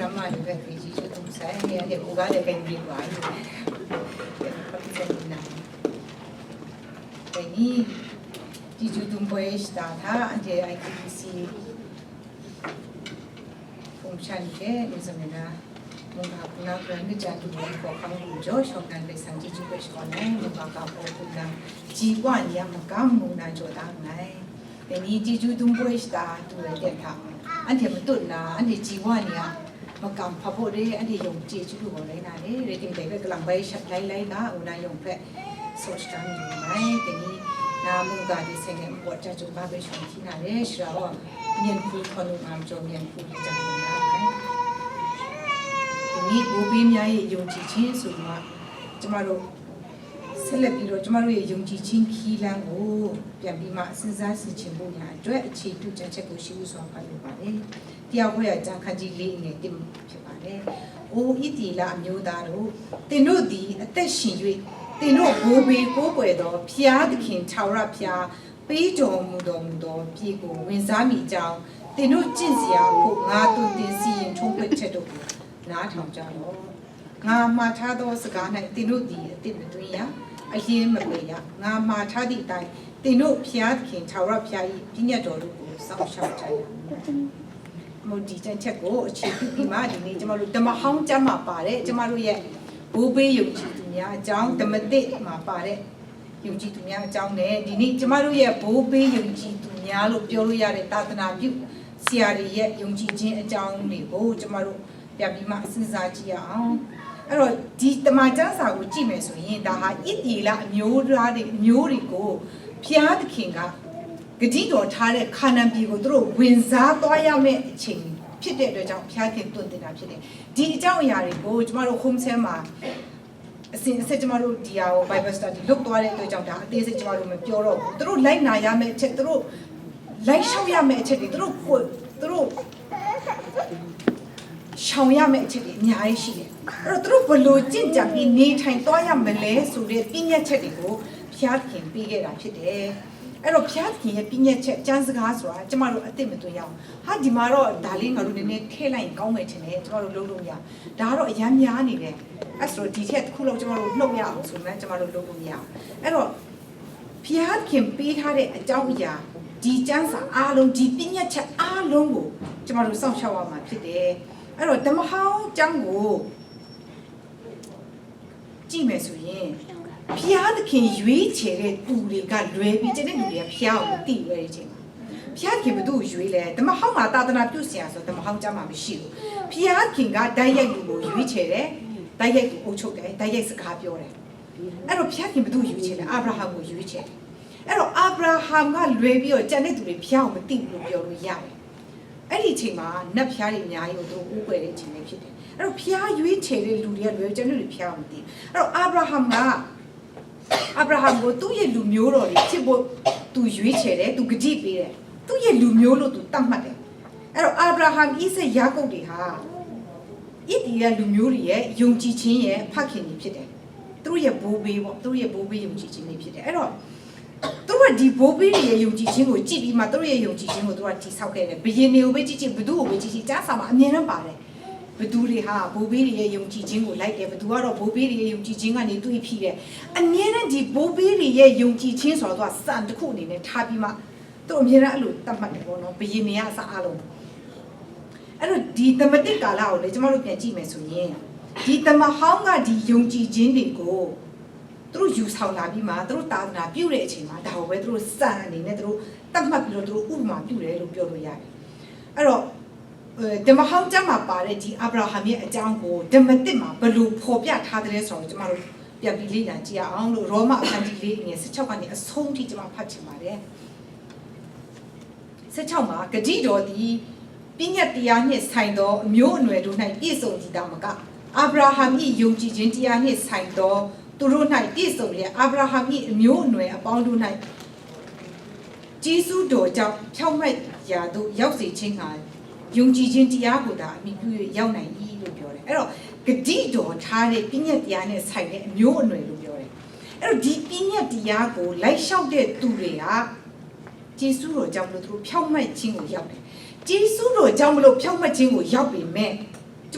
ရမလေးပဲခေကြီးတုံးဆိုင်ရတဲ့ကိုကလည်းကန်ပြီးပါရဲ့ပတ်စံနာဒီကြီးကျူတုံးပွဲစတာဟာအကျေ ITC function ရဲ့ဒီစမနာမငါကနာကရန်ကြတူဘောခေါခံလို့ကြောရှောက်ကန်လေးစံကြီးကျူပဲရှောင်းနေမငါကပေါ်ကူနာကြီးကွာရမကမုန်နာကြောတာငိုင်းဒီကြီးကျူတုံးပွဲစတာတူတဲ့ထားอันเดียมันตุ่นนะอันเดียจีว่าเนี่ยมากำพับโบเร่อันเดียยงจีจุดหัวเลยนะเนี่ยเรื่องเด็กๆกำลังไปชัดไล่ๆนะอุณายงแพร่โซชกันอยู่ไหมแต่นี้น้ำมึงกาดิเซงเนี่ยปวดจะจุบ้าไปชมที่นั่นเนี่ยชื่อว่าเมียนคูคนงามโจเมียนคูที่จังหวัดนะแต่นี้บูบีมีอะไรยงจีชิ้นสุดมาจะมาดูเสร็จแล้วจะมาดูยงจีชิ้นขี้แรงโอ้เปลี่ยนบีมาสิ่งที่สิ่งที่บุญญาด้วยชีตุจันเช็คกุชิวสวากันอยู่ป่ะเนี่ยเที่ยวเขาอยากจะขัดจีเลี้ยงเนี่ยติมใช่ป่ะเนี่ยโอ้อีตีละมีโอดารุติโนดีแต่สิ่งยุยติโนบูบีกูเปิดดอกพิอาดขินชาวราพิอาไปจอมุดพี่กูวินสามีเจ้าติโนจินเสียผูกงาตุนตินซีนชงเป็ดเช็ดดูน้าทำจ้าล้องามาท่าโตสกัดในติโนดีติมตุยยาไอ้เหี้ยมันเลยอะงามาท่าดีใจติโนพิอาดขินชาวราพิอาพิญญาจอรุกูสาวชาวใจโมดีจันเช็คกูชีพปีมาดีนี่จะมารู้แต่มาห้องจะมาป่าเลยจะมารู้ยังบูบีอยู่ที่ตรงนี้จ้องแต่ไม่ได้มาป่าเลยอยู่ที่ตรงนี้จ้องเนี่ยดีนี่จะมารู้ยังบูบีอยู่ที่ตรงนี้ลูกเปียวรู้ยังเลยตาตนาบิวเสียรีเย่อยู่ที่จีนจ้องนี่กูจะมารู้แบบปีมาสื่อสารจีอ่ะအဲ့တော့ဒီတမန်ကျမ်းစာကိုကြည့်မယ်ဆိုရင်ဒါဟာဣတိလမျိုးသားတွေမျိုးတွေကိုဖျားသခင်ကဂတိတော်ထားတဲ့ခါနန်ပြည်ကိုသူတို့ဝင်စားသွားရမယ့်အချိန်ဖြစ်တဲ့အတွက်ကြောင့်ဖျားခင်တွင်တင်တာဖြစ်တယ်ဒီအကြောင်းအရာတွေကိုကျမတို့ home cell မှာအစဉ်အဆက်ကျမတို့ဒီဟာကို Bible study လုပ်သွားတဲ့အတွက်ကြောင့်ဒါအသေးစိတ်ကျမတို့မပြောတော့ဘူးသူတို့လိုက်နာရမယ့်အချက်သူတို့လိုက်ရှောက်ရမယ့်အချက်တွေသူတို့ရှောင်ရမယ့်အချက်တွေအများကြီးရှိတယ်အဲ့တော့သူတို့ဘလို့ကြင့်ကြပြီးနေထိုင်သွားရမလဲဆိုတဲ့ပြည့်ညက်ချက်တွေကိုဖျားခင်ပေးခဲ့တာဖြစ်တယ်အဲ့တော့ဖျားခင်ရဲ့ပြည့်ညက်ချက်ကျမ်းစကားဆိုတာကျမတို့အသိမသွင်းရအောင်ဟာဒီမှာတော့ဒါလေးငါတို့နည်းနည်းထည့်လိုက်ရင်ကောင်းမယ်ထင်တယ်ကျမတို့လုပ်လို့ရဒါကတော့အများများနေတယ်အဲ့ဆိုဒီထက်တစ်ခုလောက်ကျမတို့နှုတ်ရအောင်ဆိုမှကျမတို့လုပ်လို့ရအဲ့တော့ဖျားခင်ပေးထားတဲ့အကြောင်းအရာဒီကျမ်းစာအားလုံးဒီပြည့်ညက်ချက်အားလုံးကိုကျမတို့စောင့်ရှောက်ရမှာဖြစ်တယ်အဲ့တော့ဓမ္မဟောင်းကျမ်းကိုကြည့်မယ်ဆိုရင်ဖျားသခင်ရွေးချယ်တဲ့သူတွေကလွဲပြီးကျတဲ့လူတွေကဖျားကိုတည်ရွေးတဲ့အချိန်မှာဖျားခင်ဘသူ့ကိုရွေးလဲဓမ္မဟောင်းမှာသာသနာပြုဆရာဆိုဓမ္မဟောင်းကျမ်းမှာမရှိဘူးဖျားခင်ကတိုက်ရိုက်လူကိုရွေးချယ်တယ်တိုက်ရိုက်သူအုပ်ချုပ်တယ်တိုက်ရိုက်စကားပြောတယ်အဲ့တော့ဖျားခင်ဘသူ့ကိုရွေးချယ်လဲအာဗြဟံကိုရွေးချယ်တယ်အဲ့တော့အာဗြဟံကလွဲပြီးတော့ကျန်တဲ့သူတွေဖျားကိုမတည်ဘူးလို့ပြောလို့ရတယ်အဲ့ဒီအချိန်မှာနတ်ဖျားတွေအများကြီးကိုသူဥပယ်တဲ့အချိန်လေးဖြစ်တယ်အဲ့တော့ဖျားရွေးချယ်တဲ့လူတွေကလွယ်ကျန်တဲ့လူဖျားမသိအဲ့တော့အာဗြဟံကိုသူ့ရဲ့လူမျိုးတော်တွေဖြစ်ဖို့သူရွေးချယ်တယ်သူဂတိပေးတယ်သူ့ရဲ့လူမျိုးလို့သူတတ်မှတ်တယ်အဲ့တော့အာဗြဟံဣဇက်ယာကုပ်တွေဟာဣတိယလူမျိုးတွေရဲ့ယုံကြည်ခြင်းရဲ့ဖခင်တွေဖြစ်တယ်သူတို့ရဲ့ဘိုးဘေးပေါ့သူတို့ရဲ့ဘိုးဘေးယုံကြည်ခြင်းတွေဖြစ်တယ်အဲ့တော့သူတို့ကဒီဘိုးဘေးတွေရဲ့ယုံကြည်ခြင်းကိုကြည့်ပြီးမှသူတို့ရဲ့ယုံကြည်ခြင်းကိုသူကတိဆောက်ခဲ့တယ်ဘယင်တွေကိုပဲကြည့်ဘသူ့ကိုပဲကြည့်ကြားစာမှာအမြဲတမ်းပါတယ်ဘသူတွေဟာဘိုးဘေးတွေရဲ့ယုံကြည်ခြင်းကိုလိုက်တယ်ဘသူကတော့ဘိုးဘေးတွေရဲ့ယုံကြည်ခြင်းကနေတွေးဖြစ်တယ်အမြဲတမ်းဒီဘိုးဘေးတွေရဲ့ယုံကြည်ခြင်းဆိုတော့စံတစ်ခုအနေနဲ့ထားပြီးမှသူအမြဲတမ်းအဲ့လိုတတ်မှတ်တယ်ပေါ့နော်ဘယင်တွေကအစအားလုံးအဲ့တော့ဒီသမတိကာလကိုလေကျမတို့ပြန်ကြည့်မယ်ဆိုရင်ဒီသမဟောင်းကဒီယုံကြည်ခြင်းတွေကိုသူတို့ယူဆောင်လာပြီးမှသူတို့သာသနာပြုတဲ့အချိန်မှာဒါကိုပဲသူတို့စံအနေနဲ့သူတို့တတ်မှတ်ပြီးတော့သူတို့ဥပမာပြုတယ်လို့ပြောလို့ရတယ်အဲ့တော့ဓမ္မဟောင်းကျမ်းမှာပါတဲ့ဒီအာဗြဟံရဲ့အကြောင်းကိုဓမ္မသစ်မှာဘယ်လိုဖော်ပြထားတယ်ဆိုတော့ကျမတို့ပြန်ပြီးလေ့လာကြည့်အောင်လို့ရောမအခန်းကြီး၄ငယ်16ကနေအဆုံးထိကျမဖတ်ချင်ပါတယ်16မှာဂတိတော်သည်ပြည့်ညတ်တရားနှင့်ဆိုင်သောအမျိုးအနွယ်တို့၌ပြည့်စုံတည်တာမကအာဗြဟံ၏ယုံကြည်ခြင်းတရားနှင့်ဆိုင်သောသူတို့၌ပြည့်စုံလျက်အာဗြဟံ၏အမျိုးအနွယ်အပေါင်းတို့၌ဂျေဇုတော်ကြောင့်ဖြောင့်မတ်ရာသို့ရောက်စေခြင်းဟာယုံကြည်ခြင်းတရားကိုသာအမိပြု၍ရောက်နိုင်၏လို့ပြောတယ်အဲ့တော့ဂတိတော်ထားတဲ့ပြည့်ညတ်တရားနဲ့ဆိုင်တဲ့အမျိုးအနွယ်လို့ပြောတယ်အဲ့တော့ဒီပြည့်ညတ်တရားကိုလိုက်လျှောက်တဲ့သူတွေကဂျေဇုတော်ကြောင့်လို့သူတို့ဖြောင့်မတ်ခြင်းကိုရောက်တယ်ဂျေဇုတော်ကြောင့်မလို့ဖြောင့်မတ်ခြင်းကိုရောက်ပေမဲ့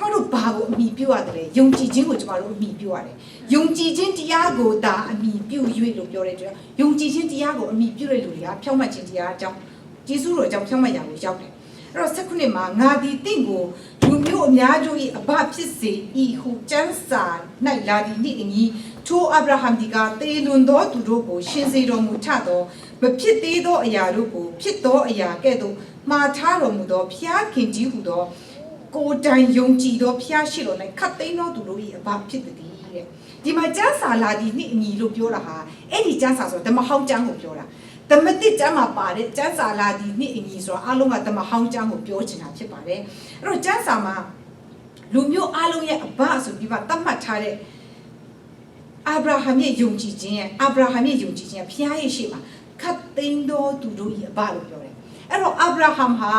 ကျမတို့ဘာကိုအမိပြုရတယ်ယုံကြည်ခြင်းကိုကျမတို့အမိပြုရတယ်ယုံကြည်ခြင်းတရားကိုဒါအမိပြု၍လို့ပြောတဲ့အတွက်ယုံကြည်ခြင်းတရားကိုအမိပြုတဲ့လူတွေကဖြောင့်မတ်ခြင်းတရားအကြောင်းကျေးဇူးတော်အကြောင်းဖြောင့်မတ်ရာကိုရောက်တယ်အဲ့တော့၁၉မှာငါဒီတင့်ကိုလူမျိုးအများတို့၏အဘဖြစ်စေဤဟုကျမ်းစာ၌လာသည်နှင့်အညီထိုအာဗြဟံဒီကတေလွန်သောသူတို့ကိုရှင်စေတော်မူထသောမဖြစ်သေးသောအရာတို့ကိုဖြစ်သောအရာကဲ့သို့မှားထားတော်မူသောဖျားခင်ကြီးဟုသောကိုယ်တိုင်ယုံကြည်သောဖျားရှိတော်၌ခတ်သိမ်းသောသူတို့၏အဘဖြစ်သည်တဲ့ဒီမှာကျမ်းစာလာသည်နှင့်အညီလို့ပြောတာဟာအဲ့ဒီကျမ်းစာဆိုဓမ္မဟောင်းကျမ်းကိုပြောတာဓမ္မတိကျမ်းမှာပါတဲ့ကျမ်းစာလာသည်နှင့်အညီဆိုတာအားလုံးကဓမ္မဟောင်းကျမ်းကိုပြောချင်တာဖြစ်ပါတယ်အဲ့တော့ကျမ်းစာမှာလူမျိုးအားလုံးရဲ့အဘဆိုပြီးမှသတ်မှတ်ထားတဲ့အာဗြဟံရဲ့ယုံကြည်ခြင်းရဲ့အာဗြဟံရဲ့ယုံကြည်ခြင်းဖျားရဲ့ရှိမှာခတ်သိမ်းသောသူတို့၏အဘလို့ပြောတယ်အဲ့တော့အာဗြဟံဟာ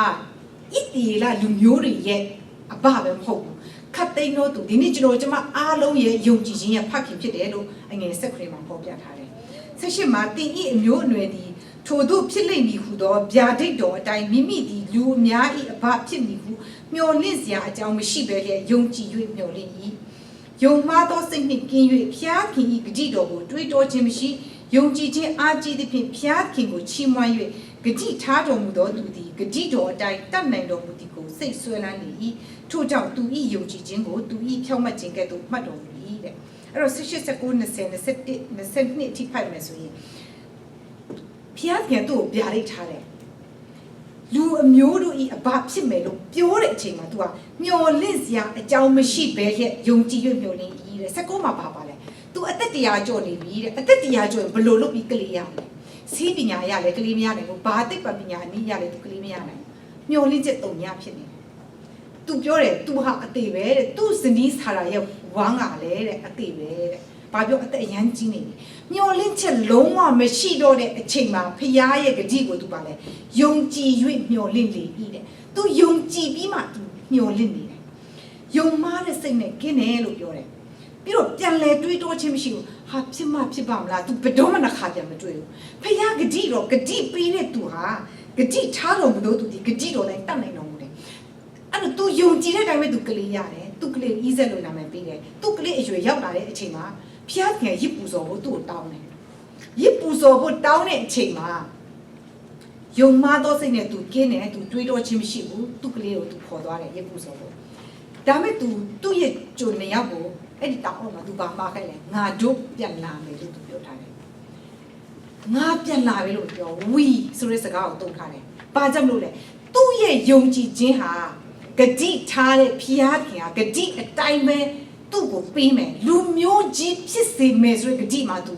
ဣတိလလူမျိုးတွေရဲ့အဘပဲမဟုတ်ဘူးခတ်သိမ်းသောသူဒီနေ့ကျွန်တော်အားလုံးရဲ့ယုံကြည်ခြင်းရဲ့ဖခင်ဖြစ်တယ်လို့အငယ်ဆက်ခရီးမှာဖော်ပြထားတယ်ဆက်ရှိမှာတင်ဤအမျိုးအနွယ်သည်ထို့သို့ဖြစ်လိမ့်မည်ဟုသောဗျာဒိတ်တော်အတိုင်းမိမိသည်လူအများ၏အဘဖြစ်မည်ဟုမျှော်လင့်စရာအကြောင်းမရှိဘဲလျက်ယုံကြည်၍မျှော်လင့်၏ယုံမှားသောစိတ်နှင့်ကင်း၍ဖျားခင်၏ဂတိတော်ကိုတွေးတောခြင်းမရှိယုံကြည်ခြင်းအားကြီးသဖြင့်ဖျားခင်ကိုချီးမွမ်း၍ဂတိထားတော်မူသောသူသည်ဂတိတော်အတိုင်းတတ်နိုင်တော်မူသည်ကိုစိတ်ဆွဲလန်းလေ၏ထို့ကြောင့်သူ၏ယုံကြည်ခြင်းကိုသူ၏ဖြောင့်မတ်ခြင်းကဲ့သို့မှတ်တော်မူ၏တဲ့အဲ့တော့18 19 20 21 22အထိဖတ်မယ်ဆိုရင်ဖျားခင်တို့ဗျာဒိတ်ထားတယ်လူအမျိုးတို့ဤအဘဖြစ်မယ်လို့ပြောတဲ့အချိန်မှာ तू ကမျော်လင့်စရာအကြောင်းမရှိဘဲရဲ့ယုံကြည်၍မျော်လင့်၏တဲ့19မှာပါလဲ तू အသက်တရားကြော်နေပြီတဲ့အသက်တရားကြော်ရင်ဘလို့လုပ်ပြီးကလေးရလဲစီးပညာရလဲကလေးမရနိုင်ဘူးဘာသိပ္ပံပညာအနည်းရလဲ तू ကလေးမရနိုင်မျော်လင့်ချက်တုံညာဖြစ်နေတယ် तू ပြောတယ် तू ဟာအသေးပဲတဲ့ तू ဇနီးဆာရာရဲ့ဝမ်းကလည်းတဲ့အသေးပဲတဲ့ဘာပြောအသက်အရန်ကြီးနေပြီမျော်လင့်ချက်လုံးဝမရှိတော့တဲ့အချိန်မှာဖခင်ရဲ့ဂတိကို तू ပါလဲယုံကြည်၍မျော်လင့်လေ၏တဲ့ तू ယုံကြည်ပြီးမှ तू မျော်လင့်နေတယ်ယုံမှားတဲ့စိတ်နဲ့กินတယ်လို့ပြောတယ်ပြီးတော့ပြန်လဲတွေးတောခြင်းမရှိဘူးဟာဖြစ်မှဖြစ်ပါမလား तू ဘယ်တော့မှနှခါပြန်မတွေးဘူးဖခင်ဂတိတော့ဂတိပေးတဲ့ तू ဟာဂတိထားတော်မူလို့ तू ဒီဂတိတော်တိုင်းတတ်နိုင်တော်မူတယ်အဲ့တော့ तू ယုံကြည်တဲ့အတိုင်းပဲ तू ကလေးရတယ် तू ကလေးဤဆက်လို့နာမည်ပေးတယ် तू ကလေးအရွယ်ရောက်လာတဲ့အချိန်မှာဖျားခင်ရစ်ပူစော်ဖို့သူ့ကိုတောင်းတယ်ရစ်ပူစော်ဖို့တောင်းတဲ့အချိန်မှာယုံမှားသောစိတ်နဲ့ तू ကင်းတယ် तू တွေးတောခြင်းမရှိဘူးသူ့ကလေးကို तू ခေါ်သွားတယ်ရစ်ပူစော်ဖို့ဒါမဲ့ तू သူ့ရဲ့ဂျုံနေရောက်ကိုအဲ့ဒီတောင်းအောင်မှာ तू ဘာမှားခိုင်းလဲငါတို့ပြန်လာမယ်လို့ तू ပြောထားတယ်ငါပြန်လာပြီလို့ပြောဝီဆိုတဲ့စကားကိုတုံးထားတယ်ဘာကြောင့်လို့လဲသူ့ရဲ့ယုံကြည်ခြင်းဟာဂတိထားတဲ့ဖျားခင်ဟာဂတိအတိုင်းပဲသူ့ကိုပေးမယ်လူမျိုးကြီးဖြစ်စေမယ်ဆိုတဲ့ဂတိမှာ तू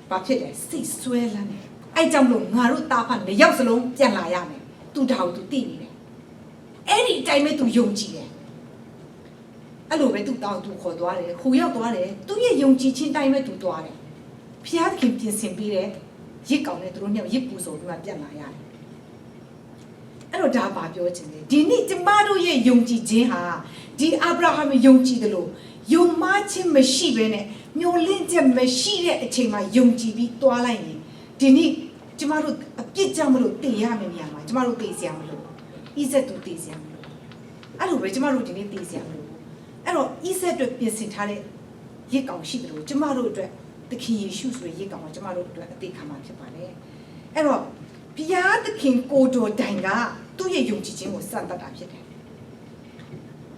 ဘာဖြစ်လဲစိတ်ဆွဲလန်းတယ်အဲ့ကြောင့်လို့ငါတို့တာဖတ်နှစ်ယောက်စလုံးပြန်လာရမယ် तू ဒါကို तू သိနေတယ်အဲ့ဒီအတိုင်းပဲ तू ယုံကြည်တယ်အဲ့လိုပဲ तू တောင်း तू ခေါ်သွားတယ်ဟိုရောက်သွားတယ်သူ့ရဲ့ယုံကြည်ခြင်းတိုင်းပဲ तू သွားတယ်ဖျားခင်ပြင်ဆင်ပေးတယ်ရစ်ကောင်နဲ့သူတို့ညောင်ရစ်ပူဆိုပြီးမှပြန်လာရတယ်အဲ့တော့ဒါဘာပြောချင်လဲဒီနေ့ကျမတို့ရဲ့ယုံကြည်ခြင်းဟာဒီအာဗြဟံယုံကြည်တယ်လို့ယုံမှားခြင်းမရှိဘဲနဲ့မျော်လင့်ချက်မရှိတဲ့အချိန်မှာယုံကြည်ပြီးတွားလိုက်ရင်ဒီနေ့ကျမတို့အပြစ်ကြောင့်မလို့တည်ရမယ့်နေရာမှာကျမတို့တည်စရာမလိုဣဇက်တို့တည်စရာမလိုအဲ့လိုပဲကျမတို့ဒီနေ့တည်စရာမလိုအဲ့တော့ဣဇက်အတွက်ပြင်ဆင်ထားတဲ့ရစ်ကောင်ရှိတယ်လို့ကျမတို့အတွက်သခင်ယေရှုဆိုတဲ့ရစ်ကောင်ကကျမတို့အတွက်အသေးခံမှာဖြစ်ပါတယ်အဲ့တော့ဘုရားသခင်ကိုတော်တိုင်ကသူ့ရဲ့ယုံကြည်ခြင်းကိုစံတတ်တာဖြစ်တယ်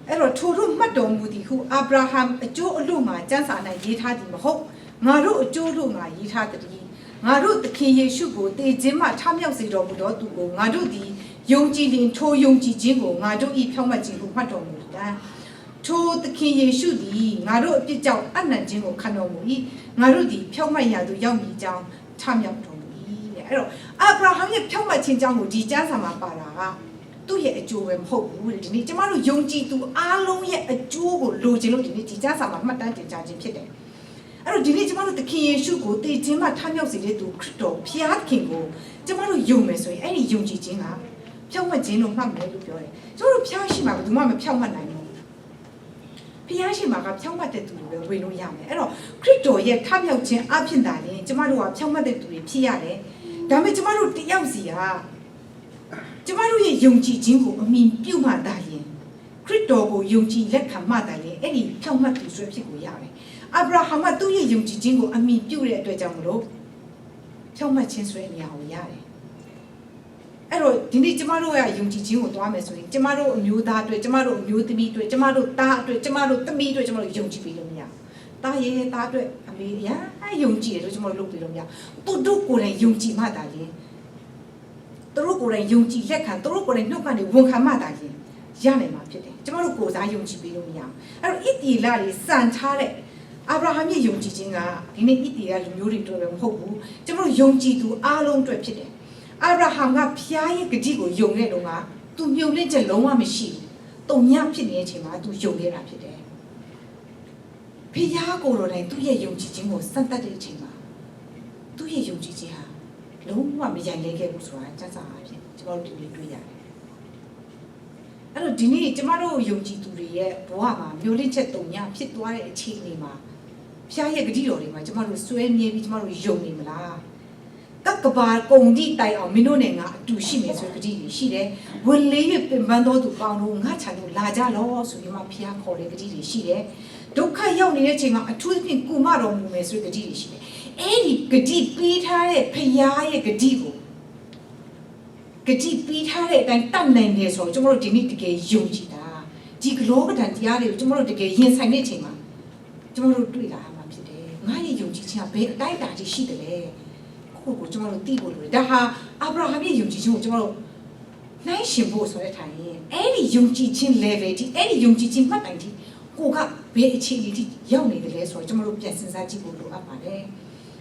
အဲ့တော့ထိုတို့မှတ်တော်မူသည်ဟုအာဗြဟံအကျိုးအလို့မှာကျမ်းစာ၌ရေးထားသည်မဟုတ်ငါတို့အကျိုးလို့ငါရေးထားသည်ငါတို့သခင်ယေရှုကိုတည်ခြင်းမှထမြောက်စေတော်မူသောသူကိုငါတို့သည်ယုံကြည်လင်ထိုယုံကြည်ခြင်းကိုငါတို့၏ဖြောင့်မတ်ခြင်းကိုမှတ်တော်မူတယ်ထိုသခင်ယေရှုသည်ငါတို့အပြစ်ကြောင့်အနံ့ခြင်းကိုခံတော်မူ၏ငါတို့သည်ဖြောင့်မတ်ရာသို့ရောက်မည်ကြောင်းထမြောက်တော်မူ၏တဲ့အဲ့တော့အာဗြဟံရဲ့ဖြောင့်မတ်ခြင်းကြောင့်ကိုဒီကျမ်းစာမှာပါတာကသူ့ရဲ့အကျိုးပဲမဟုတ်ဘူးတဲ့ဒီနေ့ကျမတို့ယုံကြည်သူအားလုံးရဲ့အကျိုးကိုလိုချင်လို့ဒီနေ့ဒီကျမ်းစာမှာမှတ်တမ်းတင်ကြခြင်းဖြစ်တယ်အဲ့တော့ဒီနေ့ကျမတို့သခင်ယေရှုကိုတည်ခြင်းမှထမြောက်စေတဲ့သူခရစ်တော်ဖျားခင်ကိုကျမတို့ယုံမယ်ဆိုရင်အဲ့ဒီယုံကြည်ခြင်းကဖြောင့်မတ်ခြင်းလို့မှတ်မယ်လို့ပြောတယ်ကျမတို့ဖျားရှိမှာဘယ်သူမှမဖြောင့်မတ်နိုင်ဘူးဖျားရှိမှာကဖြောင့်မတ်တဲ့သူတွေပဲဝင်လို့ရမယ်အဲ့တော့ခရစ်တော်ရဲ့ထမြောက်ခြင်းအဖြစ်သာရင်ကျမတို့ကဖြောင့်မတ်တဲ့သူတွေဖြစ်ရတယ်ဒါပေမဲ့ကျမတို့တယောက်စီကကျမတို့ရဲ့ယုံကြည်ခြင်းကိုအမိပြုမှသာရင်ခ ခရစ်တော်ကိုယုံကြည်လက်ခံမှတည်းအဲ့ဒီဖြောင့်မတ်သူဆွဲဖြစ်ကိုရတယ်အာဗြဟံကသူ့ရဲ့ယုံကြည်ခြင်းကိုအမိပြုတဲ့အတွက်ကြောင့်မလို့ဖြောင့်မတ်ခြင်းဆွဲနေရာကိုရတယ်အဲ့တော့ဒီနေ့ကျမတို့ရဲ့ယုံကြည်ခြင်းကိုသွားမယ်ဆိုရင်ကျမတို့အမျိုးသားအတွက်ကျမတို့အမျိုးသမီးအတွက်ကျမတို့သားအတွက်ကျမတို့သမီးအတွက်ကျမတို့ယုံကြည်ပြီးလို့မရတာရဲ့သားအတွက်အမေရယုံကြည်တယ်လို့ကျမတို့လုပ်ပြီးလို့မရသူတို့ကိုယ်တိုင်ယုံကြည်မှသာလေသူတို့ကိုယ်တိုင်ယုံကြည်လက်ခံသူတို့ကိုယ်တိုင်နှုတ်ကနေဝန်ခံမှသာလေရနိုင်မှာဖြစ်တယ်ကျမတို့ကိုယ်စားယုံကြည်ပြီးလို့မရအဲ့တော့ဣတိလတွေစံထားတဲ့အာဗြဟံရဲ့ယုံကြည်ခြင်းကဒီနေ့ဣတိလလူမျိုးတွေအတွက်ပဲမဟုတ်ဘူးကျမတို့ယုံကြည်သူအားလုံးအတွက်ဖြစ်တယ်အာဗြဟံကဖျားရဲ့ဂတိကိုယုံတဲ့တော့ကသူမြုံလင့်ချက်လုံးဝမရှိဘူးတုံညဖြစ်နေတဲ့အချိန်မှာသူယုံနေတာဖြစ်တယ်ဖျားကိုယ်တော်တိုင်သူ့ရဲ့ယုံကြည်ခြင်းကိုစံတက်တဲ့အချိန်မှာသူ့ရဲ့ယုံကြည်ခြင်းဟာလုံးဝမယိုင်လဲခဲ့ဘူးဆိုတာစကားအဖြစ်ကျမတို့ဒီနေ့တွေ့ရတယ်အဲ့တော့ဒီနေ့ကျမတို့ယုံကြည်သူတွေရဲ့ဘဝမှာမျိုးလင့်ချက်တုံညဖြစ်သွားတဲ့အခြေအနေမှာဖျားရဲ့ဂတိတော်တွေမှာကျမတို့စွဲမြဲပြီးကျမတို့ယုံနေမလားကဘာကုံဒီတိုင်အောင်မင်းတို့နဲ့ငါအတူရှိမယ်ဆိုတဲ့ဂတိတွေရှိတယ်ဝင်လေးရပင်ပန်းတော်သူပေါင်းလို့ငါချန်လို့လာကြလောဆိုပြီးမှဖျားခေါ်တဲ့ဂတိတွေရှိတယ်ဒုက္ခရောက်နေတဲ့အချိန်မှာအထူးသဖြင့်ကုမတော်မူမယ်ဆိုတဲ့ဂတိတွေရှိတယ်အဲ့ဒီဂတိပေးထားတဲ့ဖျားရဲ့ဂတိကိုဂတိပေးထားတဲ့အတိုင်းတတ်နိုင်တယ်ဆိုတော့ကျမတို့ဒီနေ့တကယ်ယုံကြည်တာဒီဂလောကဒဏ်တရားတွေကိုကျမတို့တကယ်ရင်ဆိုင်တဲ့အချိန်မှာကျမတို့တွေ့လာမှာဖြစ်တယ်ငါရဲ့ယုံကြည်ခြင်းကဘယ်အတိုင်းအတာထိရှိတယ်လဲကိုကျမတို့သိဖို့လိုတယ်ဒါဟာအာဗြဟံရဲ့ယုံကြည်ခြင်းကိုကျမတို့နိုင်ရှင်ဖို့ဆိုတဲ့ထိုင်ရင်အဲ့ဒီယုံကြည်ခြင်း level ဒီအဲ့ဒီယုံကြည်ခြင်းမှတ်တိုင်ဒီကိုကဘယ်အခြေအနေထိရောက်နေတယ်လဲဆိုတော့ကျမတို့ပြန်စဉ်းစားကြည့်ဖို့လိုအပ်ပါတယ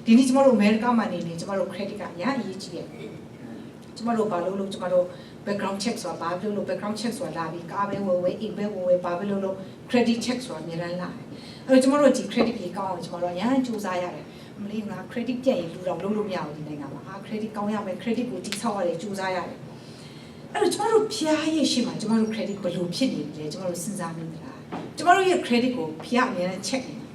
်ဒီနေ့ကျမတို့အမေရိကမှာနေကျမတို့ credit ကအများကြီးအရေးကြီးတယ်ကျမတို့ဘာလို့ကျမတို့ background check ဆိုတာဘာလို့ background check ဆိုတာလာပြီးကားပဲဝယ်အိမ်ပဲဝယ်ဘာလို့ credit check ဆိုတာအများကြီးလာတယ်အဲ့တော့ကျမတို့ဒီ credit ကြီးကောင်းအောင်ကျမတို့အများကြီးစူးစမ်းရတယ်မလေးငါ credit ပြည့်ရင်လူတော်လုံးလို့မရဘူးဒီနိုင်ငံမှာcredit ကောင်းရမယ် credit ကိုတိဆောက်ရတယ်စူးစမ်းရတယ်အဲ့တော့ကျမတို့ဖျားရဲ့ရှေ့မှာကျမတို့ credit ဘယ်လိုဖြစ်နေလဲကျမတို့စဉ်းစားမိမလားကျမတို့ရဲ့ credit ကိုဖျားအများနဲ့ check နေတာ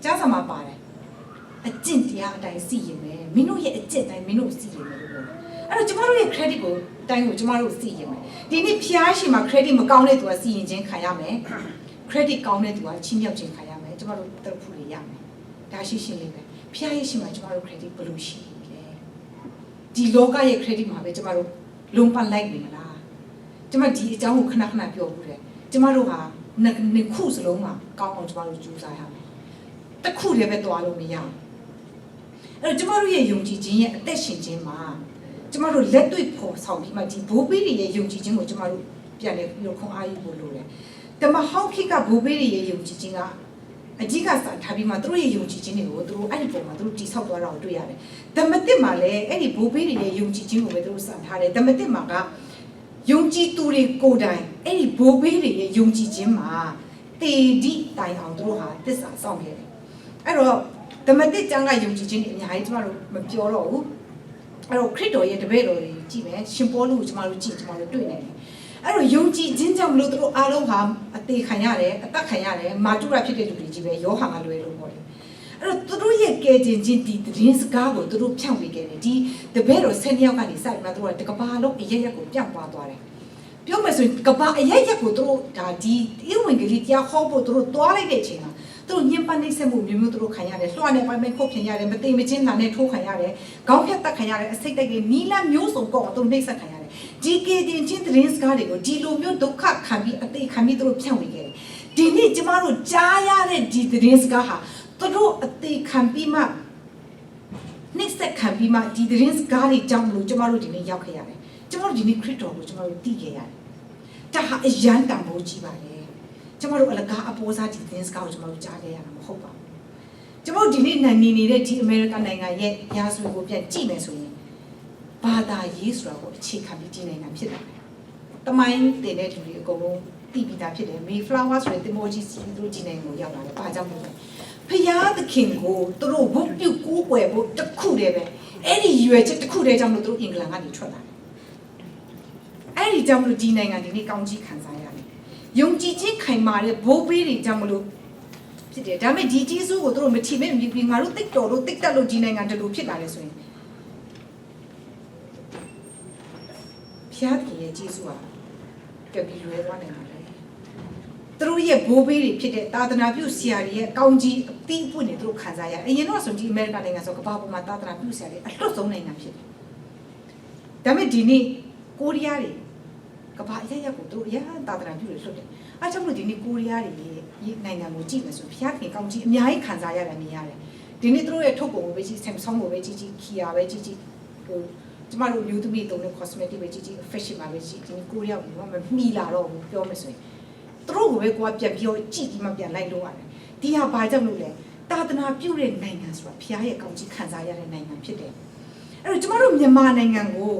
ကြားစမှာပါတယ်အကျင့်တရားအတိုင်းစီရင်မယ်မင်းတို့ရဲ့အကျင့်တိုင်းမင်းတို့စီရင်မယ်လို့အဲ့တော့ကျမတို့ရဲ့ credit ကိုတိုင်းကိုကျမတို့စီရင်မယ်ဒီနေ့ဖျားရှေ့မှာ credit မကောင်းတဲ့သူကစီရင်ခြင်းခံရမယ် credit ကောင်းတဲ့သူကချင်းမြောက်ခြင်းခံရမယ်ကျမတို့တက်ဖို့ရရမယ်ဒါရှိရှင်းလေးပဲဖျားရဲ့ရှေ့မှာကျမတို့ credit ဘယ်လိုရှိလဲဒီလောကရဲ့ credit မှာပဲကျမတို့လုံးပန်းလိုက်နေမလားကျမဒီအကြောင်းကိုခဏခဏပြောဘူးတယ်ကျမတို့ဟာနှစ်ခုစလုံးမှာကောင်းအောင်ကျမတို့ကြိုးစားရမယ်တစ်ခုတည်းပဲသွားလို့မရဘူးအဲ့တော့ကျမတို့ရဲ့ယုံကြည်ခြင်းရဲ့အသက်ရှင်ခြင်းမှာကျမတို့လက်တွေ့ဖို့ဆောင်ပြီးမှဒီဘိုးဘေးတွေရဲ့ယုံကြည်ခြင်းကိုကျမတို့ပြန်လဲပြီးတော့ခွန်အားယူဖို့လိုတယ်တမဟောက်ခိကဘိုးဘေးတွေရဲ့ယုံကြည်ခြင်းကအကြီးကစားထားပြီးမှသူတို့ရဲ့ယုံကြည်ခြင်းတွေကိုသူတို့အဲ့ဒီပုံမှာသူတို့တိဆောက်သွားတာကိုတွေ့ရတယ်။ဓမ္မတစ်မှာလည်းအဲ့ဒီဘိုးဘေးတွေရဲ့ယုံကြည်ခြင်းကိုပဲသူတို့စံထားတယ်။ဓမ္မတစ်မှာကယုံကြည်သူတွေကိုယ်တိုင်အဲ့ဒီဘိုးဘေးတွေရဲ့ယုံကြည်ခြင်းမှာတေဒီတိုင်အောင်သူတို့ဟာသစ္စာဆောင်ခဲ့တယ်။အဲ့တော့ဓမ္မတစ်ကျမ်းကယုံကြည်ခြင်းတွေအများကြီးကျမတို့မပြောတော့ဘူး။အဲ့တော့ခရစ်တော်ရဲ့တပည့်တော်တွေကြည့်မယ်ရှင်ပေါလုကိုကျမတို့ကြည့်ကျမတို့တွေ့နေတယ်။အဲ့တော့ယုံကြည်ခြင်းကြောင့်မလို့သူတို့အားလုံးဟာအသေးခံရတယ်အသက်ခံရတယ်မာတုရဖြစ်တဲ့လူတွေကြီးပဲယောဟန်ကလွယ်လို့ပေါ့လေအဲ့တော့သူတို့ရဲ့ကယ်တင်ခြင်းဒီသတင်းစကားကိုသူတို့ဖြန့်ဝေခဲ့တယ်ဒီတပည့်တော်10ယောက်ကနေစပြီးမှသူတို့ကတကဘာလုံးအရက်ရက်ကိုပြန့်ပွားသွားတယ်ပြောမယ်ဆိုရင်ကဘာအရက်ရက်ကိုသူတို့ဒါဒီဧဝံဂေလိတရားဟောဖို့သူတို့တွားလိုက်တဲ့အချိန်မှာသူတို့ညှဉ်းပန်းနှိပ်စက်မှုမျိုးမျိုးသူတို့ခံရတယ်လွှတ်နဲ့ပိုင်းပိုင်းခုတ်ဖြင်ရတယ်မသိမချင်းနာနဲ့ထိုးခံရတယ်ခေါင်းဖြတ်တက်ခံရတယ်အစိတ်တိုက်တွေနီလာမျိုးစုံကောက်သူတို့နှိပ်စက်ခံရတယ်ဒီကယ်တင်ခြင်းသတင်းစကားတွေကိုဒီလိုမျိုးဒုက္ခခံပြီးအသေးခံပြီးသူတို့ဖြန့်ဝေခဲ့တယ်ဒီနေ့ကျမတို့ကြားရတဲ့ဒီသတင်းစကားဟာသူတို့အသေးခံပြီးမှနှိပ်စက်ခံပြီးမှဒီသတင်းစကားတွေကြောင့်မလို့ကျမတို့ဒီနေ့ရောက်ခဲ့ရတယ်ကျမတို့ဒီနေ့ခရစ်တော်ကိုကျမတို့သိခဲ့ရတယ်ဒါဟာအယံတန်ဖိုးကြီးပါလေကျမတို့အလကားအပေါ်စားဒီသတင်းစကားကိုကျမတို့ကြားခဲ့ရတာမဟုတ်ပါဘူးကျမတို့ဒီနေ့နေနေတဲ့ဒီအမေရိကန်နိုင်ငံရဲ့ရာဇဝင်ကိုပြန်ကြည့်မယ်ဆိုရင်ဘာသာရေးဆိုတာကိုအခြေခံပြီးဒီနိုင်ငံဖြစ်လာတယ်တမိုင်းတင်တဲ့သူတွေအကုန်လုံးသိပြီးသားဖြစ်တယ်မေဖလာဝါဆိုတဲ့တင်မောကြီးစီသူတို့ဒီနိုင်ငံကိုရောက်လာတယ်ဘာကြောင့်လဲဖျားသခင်ကိုသူတို့ဝတ်ပြုကိုးကွယ်ဖို့တခုတည်းပဲအဲ့ဒီရွယ်ချက်တခုတည်းကြောင့်လို့သူတို့အင်္ဂလန်ကနေထွက်လာတယ်အဲ့ဒီကြောင့်လို့ဒီနိုင်ငံဒီနေ့ကောင်းကြီးခံစားရတယ်ယုံကြည်ခြင်းခိုင်မာတဲ့ဘိုးဘေးတွေကြောင့်မလို့ဖြစ်တယ်ဒါပေမဲ့ဒီဂျေဇုကိုသူတို့မချီမဲ့ပြီးငါတို့တိတ်တော်လို့တိတ်တက်လို့ဒီနိုင်ငံတလူဖြစ်လာတယ်ဆိုရင်ဖျားသခင်ရဲ့ဂျေဇုဟာကပြီးလွယ်သွားနိုင်ပါလေ သူတို့ရဲ့ဘိုးဘေးတွေဖြစ်တဲ့သာသနာပြုဆရာတွေရဲ့ကောင်းကြီးအသီးအပွင့်တွေသူတို့ခံစားရအရင်တော့ဆိုဒီအမေရိကန်နိုင်ငံဆိုကမ္ဘာပေါ်မှာသာသနာပြုဆရာတွေအလွတ်ဆုံးနိုင်ငံဖြစ်တယ်ဒါပေမဲ့ဒီနေ့ကိုရီးယားတွေကမ္ဘာအရရက်ကိုသူတို့အရသာသနာပြုတွေလွတ်တယ်အားကြောင့်မလို့ဒီနေ့ကိုရီးယားတွေနိုင်ငံကိုကြည့်မယ်ဆိုဘုရားခင်ကောင်းကြီးအများကြီးခံစားရတယ်မြင်ရတယ်ဒီနေ့သူတို့ရဲ့ထုတ်ကုန်ကိုပဲကြည့် Samsung ကိုပဲကြည့် Kia ပဲကြည့်ဟိုကျမတို့မျိုးသမီးတုံးတဲ့ cosmetic ပဲကြည့် fashion မှာပဲကြည့်ဒီကိုရီးယားကိုမမှီလာတော့ဘူးပြောမယ်ဆိုရင်သူတို့ကိုပဲကိုကပြန်ပြောကြည့်ပြီးမှပြန်လိုက်လို့ရတယ်ဒီဟာဘာကြောင့်လို့လဲသာသနာပြုတဲ့နိုင်ငံဆိုတာဘုရားရဲ့ကောင်းကြီးခံစားရတဲ့နိုင်ငံဖြစ်တယ်အဲ့တော့ကျမတို့မြန်မာနိုင်ငံကို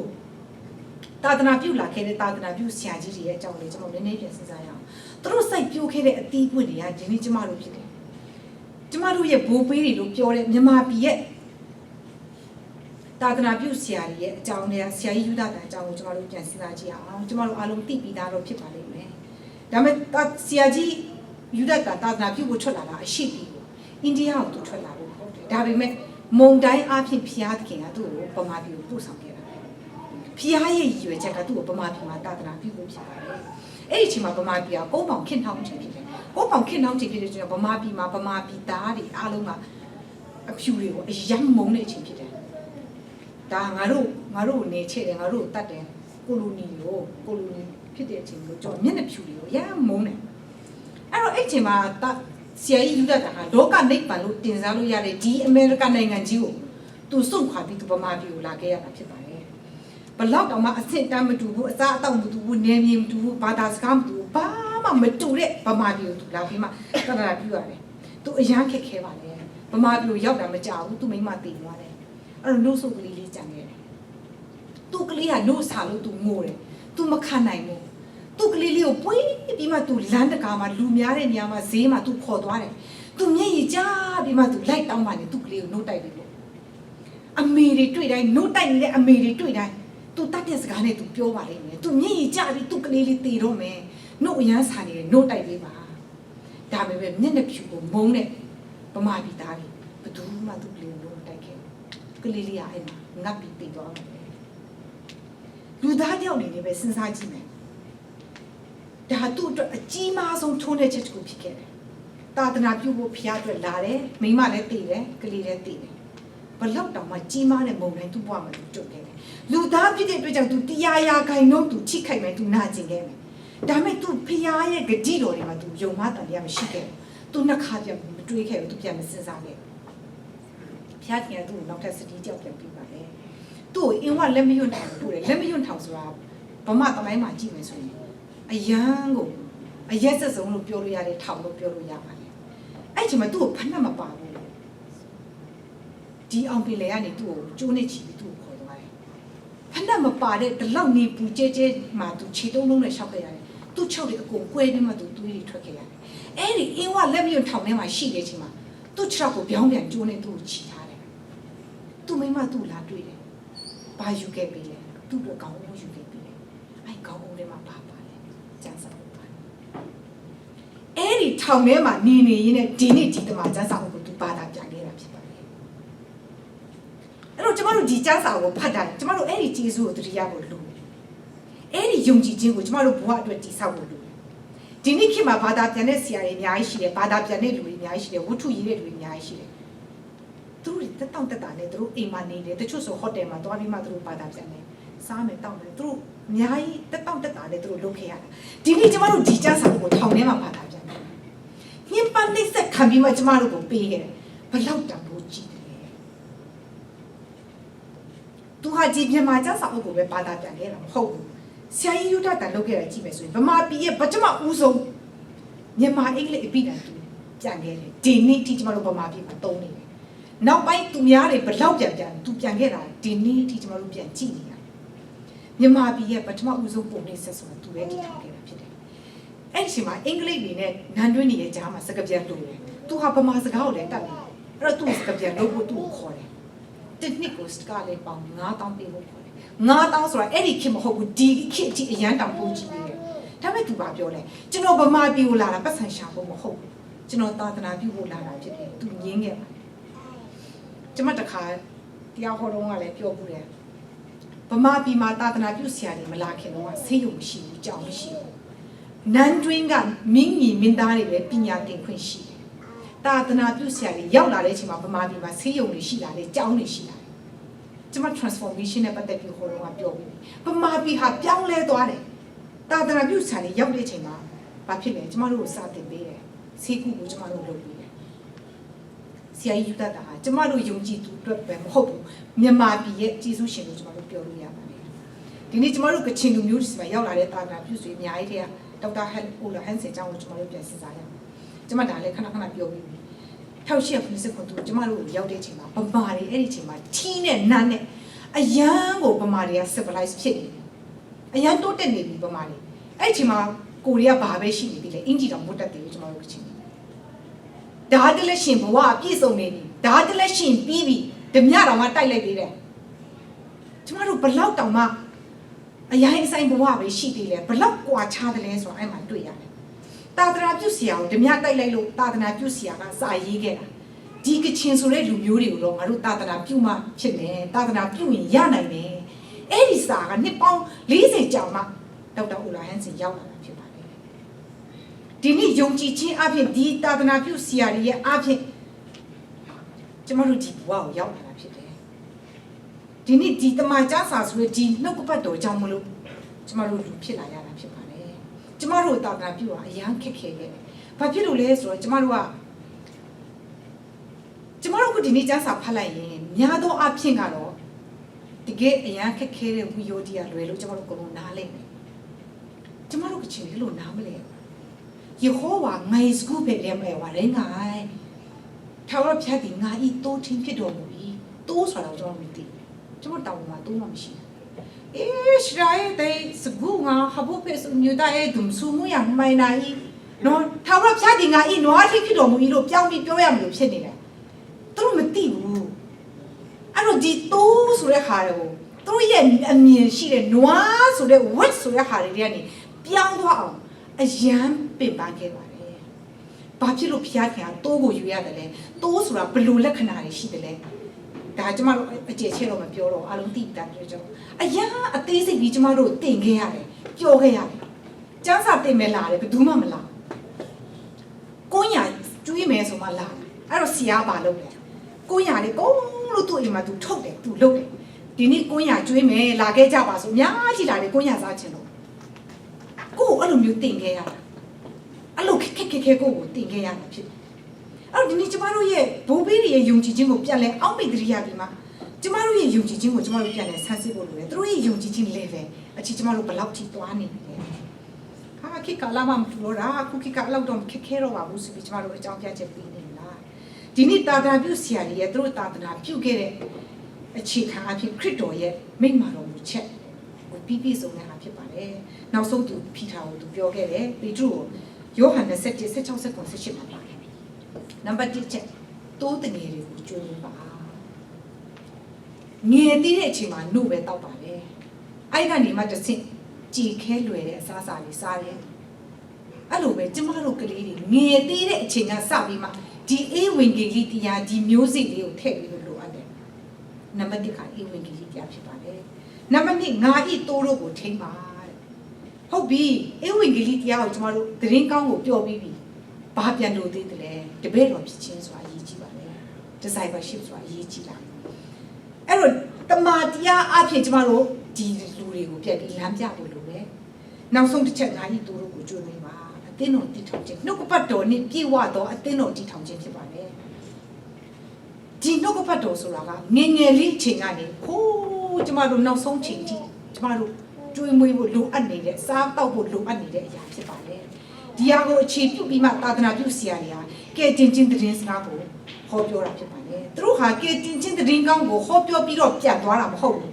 သာသနာပြုလာခဲ့တဲ့သာသနာပြုဆရာကြီးတွေရဲ့အကြောင်းလေးကျွန်တော်နည်းနည်းပြန်စဉ်းစားရအောင်သူတို့စိုက်ပျိုးခဲ့တဲ့အသီးပွင့်တွေကဒီနေ့ကျမတို့ဖြစ်တယ်ကျမတို့ရဲ့ဘိုးဘေးတွေလို့ပြောတဲ့မြန်မာပြည်ရဲ့သာသနာပြုဆရာကြီးရဲ့အကြောင်းတွေကဆရာကြီးယူဒတာအကြောင်းကိုကျမတို့ပြန်စဉ်းစားကြည့်အောင်ကျမတို့အားလုံးသိပြီးသားတော့ဖြစ်ပါလိမ့်မယ်ဒါပေမဲ့ဆရာကြီးယူဒတာသာသနာပြုဖို့ထွက်လာတာအရှိပြီကိုအိန္ဒိယကိုသူထွက်လာလို့ဟုတ်တယ်ဒါပေမဲ့မုံတိုင်းအဖြစ်ဖျားသခင်ကသူ့ကိုဗမာပြည်ကိုပို့ဆောင်ခဲ့တာဖျားရဲ့ရည်ရွယ်ချက်ကသူ့ကိုဗမာပြည်မှာသာသနာပြုဖို့ဖြစ်ပါတယ်အဲ့ဒီအချိန်မှာဗမာပြည်ကကုန်းပေါင်ခင်ထောင်းချင်ဖြစ်တယ်ကုန်းပေါင်ခင်ထောင်းချင်ဖြစ်တဲ့ကျွန်တော်ဗမာပြည်မှာဗမာပြည်သားတွေအားလုံးကအဖြူတွေကိုအယမ်းမုန်းတဲ့အချိန်ဖြစ်တယ်ဒါငါတို့နေချေတယ်ငါတို့တတ်တယ်ကိုလိုနီဖြစ်တဲ့အချိန်ကိုကျွန်တော်မျက်နှာဖြူတွေကိုအယမ်းမုန်းတယ်အဲ့တော့အဲ့အချိန်မှာဆရာကြီးယူဒတာဟာလောကနိဗ္ဗာန်လို့တင်စားလို့ရတဲ့ဒီအမေရိကန်နိုင်ငံကြီးကိုသူစွန့်ခွာပြီးသူဗမာပြည်ကိုလာခဲ့ရတာဖြစ်ပါတယ်ဘလောက်တောင်မှအဆင့်တန်းမတူဘူးအစားအသောက်မတူဘူးနေမြေမတူဘူးဘာသာစကားမတူဘူးဘာမှမတူတဲ့ဗမာပြည်ကိုသူလာပြီးမှတရတာပြုရတယ်သူအရန်ခက်ခဲပါလေဗမာပြည်ကိုရောက်တာမကြောက်ဘူးသူမိမတည်သွားတယ်အဲ့တော့နှုတ်ဆုပ်ကလေးလေးကြံခဲ့တယ်သူကလေးကနှုတ်ဆာလို့သူငိုတယ်သူမခံနိုင်ဘူးသူကလေးလေးကိုပွေးပြီးမှသူလမ်းတကာမှာလူများတဲ့နေရာမှာဈေးမှာသူခေါ်သွားတယ်သူမျက်ရည်ကျပြီးမှသူလိုက်တောင်းပါနေသူကလေးကိုနှုတ်တိုက်ပြီးလို့အမေတွေတွေ့တိုင်းနှုတ်တိုက်နေတဲ့အမေတွေတွေ့တိုင်းသူတတ်တဲ့စကားနဲ့သူပြောပါလိမ့်မယ်သူမျက်ရည်ကျပြီးသူကလေးလေးတည်တော့မယ်နှုတ်အရမ်းဆာနေတယ်နှုတ်တိုက်ပေးပါဒါပေမဲ့မျက်နှာဖြူကိုမုန်းတဲ့ဗမာပြည်သားတွေဘယ်သူမှသူကလေးကိုနှုတ်တိုက်ခဲ့ကလေးလေးကအဲ့မှာငတ်ပြီးတည်သွားတယ်လူသားတယောက်နေနေပဲစဉ်းစားကြည့်မယ်ဒါသူ့အတွက်အကြီးမားဆုံးထုံးတဲ့ချက်တစ်ခုဖြစ်ခဲ့တယ်သာသနာပြုဖို့ဖျားအတွက်လာတယ်မိမလည်းတည်တယ်ကလေးလည်းတည်တယ်ဘလောက်တောင်မှကြီးမားတဲ့မုံတိုင်းသူ့ဘဝမှာသူကြုံခဲ့တယ်လူသားဖြစ်တဲ့အတွက်ကြောင့်သူတရားရာခိုင်နှုန်းသူချိခိုက်မယ်သူနာကျင်ခဲ့မယ်ဒါပေမဲ့သူဖျားရဲ့ဂတိတော်တွေမှာသူယုံမှတန်တရားမရှိခဲ့ဘူးသူနှစ်ခါပြန်မတွေးခဲ့ဘူးသူပြန်မစဉ်းစားခဲ့ဖျားခင်ကသူ့ကိုနောက်ထပ်စတိကြောက်ပြန်ပြီးပါလေသူ့ကိုအင်းဝလက်မယွန့်ထောင်ပို့တယ်လက်မယွန့်ထောင်ဆိုတာဗမာတမိုင်းမှာကြည့်မယ်ဆိုရင်အယမ်းကိုအရက်စစုံလို့ပြောလို့ရတယ်ထောင်လို့ပြောလို့ရပါတယ်အဲ့ချိန်မှာသူ့ကိုဖနှက်မပါဘူးဒီအောင်ပင်လေကနေသူ့ကိုကျိုးနေချီပြီးသူ့ကိုခေါ်သွားတယ်ဖနှက်မပါတဲ့ဒီလောက်နေပူကျဲကျဲမှာသူခြေတုံးလုံးနဲ့ရှောက်ခဲ့ရတယ်သူ့၆တွေအကုန်ကွဲပြီးမှသူသွေးတွေထွက်ခဲ့ရတယ်အဲ့ဒီအင်းဝလက်မယွန့်ထောင်ထဲမှာရှိတဲ့ချိန်မှာသူ့၆ကိုပြောင်းပြန်ကျိုးနေသူ့ကိုချီထားတယ်သူ့မိမသူ့လာတွေ့တယ်ဘာယူခဲ့ပြီလဲသူ့အတွက်ကောင်းအောင်ယူခဲ့ပြီလေအဲ့ကောင်းအောင်ထဲမှာပါကျန်းစာအုပ်ပါအဲ့ဒီထောင်ထဲမှာနေရင်းနဲ့ဒီနေ့ဒီတမကျန်းစာအုပ်ကိုသူပါတာပြန်ခဲ့တာဖြစ်ပါတယ်အဲ့တော့ကျမတို့ဒီကျန်းစာအုပ်ကိုဖတ်တာကျမတို့အဲ့ဒီကျေးဇူးကိုတတိယကိုလိုတယ်အဲ့ဒီယုံကြည်ခြင်းကိုကျမတို့ဘဝအတွက်တည်ဆောက်ဖို့လိုတယ်ဒီနေ့ခေတ်မှာဘာသာပြန်တဲ့ဆရာတွေအများကြီးရှိတယ်ဘာသာပြန်တဲ့လူတွေအများကြီးရှိတယ်ဝတ္ထုရေးတဲ့လူတွေအများကြီးရှိတယ်သူတို့တက်တောင့်တက်တာနဲ့သူတို့အိမ်မှာနေတယ်တချို့ဆိုဟိုတယ်မှာသွားပြီးမှသူတို့ဘာသာပြန်တယ်စားမယ်တောက်မယ်သူတို့အများကြီးတက်တောင့်တက်တာနဲ့သူတို့လုပ်ခဲ့ရတာဒီနေ့ကျမတို့ဒီကျန်းစာကိုထောင်ထဲမှာဖတ်တာပြန်တယ်ညင်ပန်းနှိမ့်ဆက်ခံပြီးမှကျမတို့ကိုပေးခဲ့တယ်ဘလောက်တန်ဖိုးကြီးတယ်သူဟာဒီမြန်မာကျန်းစာအုပ်ကိုပဲဘာသာပြန်ခဲ့တာမဟုတ်ဘူးဆရာကြီးယူဒတန်လုပ်ခဲ့တာကြည့်မယ်ဆိုရင်ဗမာပြည်ရဲ့ဗကြမဦးဆုံးမြန်မာအင်္ဂလိပ်အပိဓာန်သူပြန်ခဲ့တယ်ဒီနေ့ထိကျမတို့ဗမာပြည်မှာသုံးနေတယ်နောက်ပိုင်းသူများတွေဘလောက်ပြန်သူပြန်ခဲ့တာဒီနေ့ထိကျမတို့ပြန်ကြည့်နေတာမြန်မာပြည်ရဲ့ပထမဦးဆုံးပုံနှိပ်ဆက်ဆိုတာသူပဲတည်ထောင်ခဲ့တာဖြစ်တယ်။အဲ့ဒီအချိန်မှာအင်္ဂလိပ်တွေနဲ့နန်းတွင်းတွေရဲ့ကြားမှာစကားပြန်လို့တယ်။သူဟာဗမာစကားကိုလည်းတတ်တယ်။အဲ့တော့သူ့စကားပြန်လို့ဖို့သူ့ကိုခေါ်တယ်။တစ်နှစ်ကိုစကားလေးပေါင်း9000ပေးဖို့ခေါ်တယ်။9000ဆိုတာအဲ့ဒီခေတ်မဟုတ်ဘူးဒီခေတ်အထိအရန်တောင်ပို့ကြည့်နေတယ်။ဒါပေမဲ့သူဘာပြောလဲ။ကျွန်တော်ဗမာပြည်ကိုလာတာပတ်စံရှာဖို့မဟုတ်ဘူး။ကျွန်တော်သာသနာပြုဖို့လာတာဖြစ်တယ်။သူငင်းခဲ့ပါတယ်။ကျွန်မတခါတရားဟောတော့ကလည်းပြောဘူးတယ်ဗမာပြည်မှာသာသနာပြုဆရာတွေမလာခင်တော့ဆေးရုံမရှိဘူးကြောင်မရှိဘူး နန်းတွင်းကမင်းကြီးမင်းသားတွေပဲပညာသင်ခွင့်ရှိတယ်သာသနာပြုဆရာတွေရောက်လာတဲ့အချိန်မှာဗမာပြည်မှာဆေးရုံတွေရှိလာတယ်ကျောင်းတွေရှိလာတယ်ကျမ transformation နဲ့ပတ်သက်ပြီးဟိုတော့ကပြောပြီးဗမာပြည်ဟာပြောင်းလဲသွားတယ်သာသနာပြုဆရာတွေရောက်တဲ့အချိန်မှာဘာဖြစ်လဲကျမတို့ကိုစာသင်ပေးတယ်ဆေးကုကိုကျမတို့လုပ်ပေးတယ်ဆရာကြီးယူတတ်တာဟာကျမတို့ယုံကြည်သူအတွက်ပဲမဟုတ်ဘူးမြန်မာပြည်ရဲ့ကျေးဇူးရှင်လို့ကျမတို့ပြောလို့ရပါတယ်ဒီနေ့ကျမတို့ကချင်လူမျိုးတွေမှာရောက်လာတဲ့သာသနာပြုဆွေအများကြီးတဲ့ဒေါက်တာဟန်အိုလာဟန်စင်ကျောင်းကိုကျမတို့ပြန်စဉ်းစားရအောင်ကျမဒါလည်းခဏခဏပြောပြီးပြီ1890ကျမတို့ရောက်တဲ့အချိန်မှာဗမာတွေအဲ့ဒီအချိန်မှာထီးနဲ့နန်းနဲ့အရန်ကိုဗမာတွေက civilize ဖြစ်နေတယ်အရန်တိုးတက်နေပြီဗမာတွေအဲ့ဒီအချိန်မှာကိုရီးယားဘာပဲရှိနေပြီလေအင်ဂျီတောင်မတ်တက်တယ်လို့ကျမတို့ကချင်းဒါတလည်းရှင်ဘဝအပြည့်စုံနေပြီဒါတလည်းရှင်ပြီးပြီဓမြတော်မှတိုက်လိုက်သေးတယ်ကျမတို့ဘလောက်တောင်မှအရင်အဆိုင်ဘဝပဲရှိသေးတယ်ဘလောက်ကွာခြားတယ်လဲဆိုတော့အဲ့မှာတွေ့ရတယ်သာသနာပြုဆရာကိုဓမြတိုက်လိုက်လို့သာသနာပြုဆရာကစာရေးခဲ့တာဒီကချင်ဆိုတဲ့လူမျိုးတွေကိုတော့ငါတို့သာသနာပြုမှဖြစ်မယ်သာသနာပြုရင်ရနိုင်တယ်အဲ့ဒီစာကနှစ်ပေါင်း40ကျော်မှဒေါက်တာအိုလာဟန်စင်ရောက်လာတာဖြစ်ပါတယ်ဒီနေ့ယုံကြည်ခြင်းအပြင်ဒီသာသနာပြုဆရာတွေရဲ့အပြင်ကျမတို့ဒီဘဝကိုရောက်လာတာဖြစ်တယ်ဒီနေ့ဒီတမန်ကျစာဆိုတဲ့ဒီနှုတ်ကပတ်တော်ကြောင့်မလို့ကျမတို့လူဖြစ်လာရတာဖြစ်ပါတယ်ကျမတို့သာသနာပြုတာအရန်ခက်ခဲခဲ့တယ်ဘာဖြစ်လို့လဲဆိုတော့ကျမတို့ကဒီနေ့ကျစာဖတ်လိုက်ရင်များသောအဖြစ်ကတော့တကယ်အရန်ခက်ခဲတဲ့ဝီယိုဒီယာလွယ်လို့ကျမတို့အကုန်လုံးနားလိမ့်မယ်ကျမတို့ကချင်းလို့နားမလဲယေဟောဝါငိုင်စကူပဲလေမဲဝါရဲငိုင်ထာဝရဘုရားဒီငါဤတိုးထင်းဖြစ်တော်မူ၏တိုးဆိုတော့ကျွန်တော်မသိကျွန်တော်တောင်းမှာတိုးမှမရှိရှရာရဲ့တဲ့စကူငါဟဘုဖေစမြူတာရဲ့ဒုံဆူမူရမိုင်နာဤနော်ထာဝရဘုရားဒီငါဤနွားထင်းဖြစ်တော်မူ၏လို့ပြောင်းပြီးပြောရမလို့ဖြစ်နေတယ်သူတို့မသိဘူးအဲ့တော့ဒီတိုးဆိုတဲ့ဟာတွေကိုသူတို့ရဲ့အမြင်ရှိတဲ့နွားဆိုတဲ့ word ဆိုတဲ့ဟာတွေကနေပြောင်းသွားအောင်အယံပင်ပန်းခဲ့ပါတယ်။ဘာဖြစ်လို့ဖျားခင်ကတိုးကိုယူရတယ်လဲ။တိုးဆိုတာဘယ်လိုလက္ခဏာတွေရှိတယ်လဲ။ဒါကျမတို့အကျေချဲတော့မပြောတော့အလုံးသိတာပြောကြအောင်။အယံအသေးစိတ်ကြီးကျမတို့တင်ခဲ့ရတယ်။ပြောခဲ့ရတယ်။ကျန်းစာတင်မယ်လာတယ်ဘယ်သူမှမလာ။ကိုညာကျွေးမယ်ဆိုမှလာ။အဲ့တော့ဆရာဘာလုပ်လဲ။ကိုညာလေးကုန်းလို့သူ့အိမ်မှာသူထုတ်တယ်သူလုပ်တယ်။ဒီနေ့ကိုညာကျွေးမယ်လာခဲ့ကြပါဆိုအများကြီးလာတယ်ကိုညာစားချင်လို့ကိုအဲ့လိုမျိုးတင်ခဲ့ရတာအဲ့လိုခက်ကိုတင်ခဲ့ရတာဖြစ်တယ်အဲ့တော့ဒီနေ့ကျမတို့ရဲ့ဘိုးဘေးတွေရဲ့ယုံကြည်ခြင်းကိုပြန်လဲအောက်မေ့တရိယာပြီးမှကျမတို့ရဲ့ယုံကြည်ခြင်းကိုကျမတို့ပြန်လဲဆန်းစစ်ဖို့လိုတယ်သူတို့ရဲ့ယုံကြည်ခြင်း level အချီကျမတို့ဘယ်လောက်ထိသွားနေလဲဟာခိကလာမမလို့ရာခုခိကလောက်တော့ခက်ခဲတော့ပါဘူးဆိုပြီးကျမတို့အကြောင်းပြချက်ပေးနေလားဒီနေ့တာတာပြုဆရာတွေရဲ့သူတို့တာတာပြုခဲ့တဲ့အခြေခံအဖြစ်ခရစ်တော်ရဲ့မိန့်မာတော်မူချက်ကိုပြည့်စုံနေတာဖြစ်ပါတယ်နောက်ဆုံးသူဖီထာကိုသူပြောခဲ့တယ်ပေတရုကိုယောဟန်17 16 18မှာပါတယ်နံပါတ်1ချက်တိုးတငယ်တွေကိုကြိုးပါငယ်သေးတဲ့အချိန်မှာနှုတ်ပဲတောက်ပါတယ်အဲ့ကနေမှတစ်ဆင့်ကြည်ခဲလွယ်တဲ့အစားအစာတွေစားတယ်အဲ့လိုပဲကျမတို့ကလေးတွေငယ်သေးတဲ့အချိန်ကစပြီးမှဒီအေးဝင်ကြီးတရားဒီမျိုးစိလေးကိုထည့်ပြီးလို့လိုအပ်တယ်နံပါတ်1ကအေးဝင်ကြီးတရားဖြစ်ပါတယ်နံပါတ်2ငါဤတိုးတို့ကိုထိမ့်ပါဟုတ်ပြီအေဝံဂေလိတရားကိုကျမတို့သတင်းကောင်းကိုပြောပြီးပြီဘာပြန်လို့သေးတယ်လဲတပည့်တော်ဖြစ်ခြင်းဆိုတာအရေးကြီးပါလေ discipleship ဆိုတာအရေးကြီးတာအဲ့တော့တမန်တရားအဖြစ်ကျမတို့ဒီလူတွေကိုပြတ်ပြီးလမ်းပြဖို့လိုပဲနောက်ဆုံးတစ်ချက်ငါဤသူတို့ကိုကြိုးနေပါအသင်းတော်တည်ထောင်ခြင်းနှုတ်ကပတ်တော်နဲ့ပြေဝတော့အသင်းတော်တည်ထောင်ခြင်းဖြစ်ပါလေဒီနှုတ်ကပတ်တော်ဆိုတာကငယ်ငယ်လေးချိန်ကနေဟိုးကျမတို့နောက်ဆုံးချိန်ထိကျမတို့ကျွေးမွေးဖို့လိုအပ်နေတဲ့စားတောက်ဖို့လိုအပ်နေတဲ့အရာဖြစ်ပါတယ်ဒီဟာကိုအခြေပြုပြီးမှသာသနာပြုဆရာတွေဟာကဲတင်ချင်းသတင်းစကားကိုဟောပြောတာဖြစ်ပါတယ်သူတို့ဟာကဲတင်ချင်းသတင်းကောင်းကိုဟောပြောပြီးတော့ပြန်သွားတာမဟုတ်ဘူး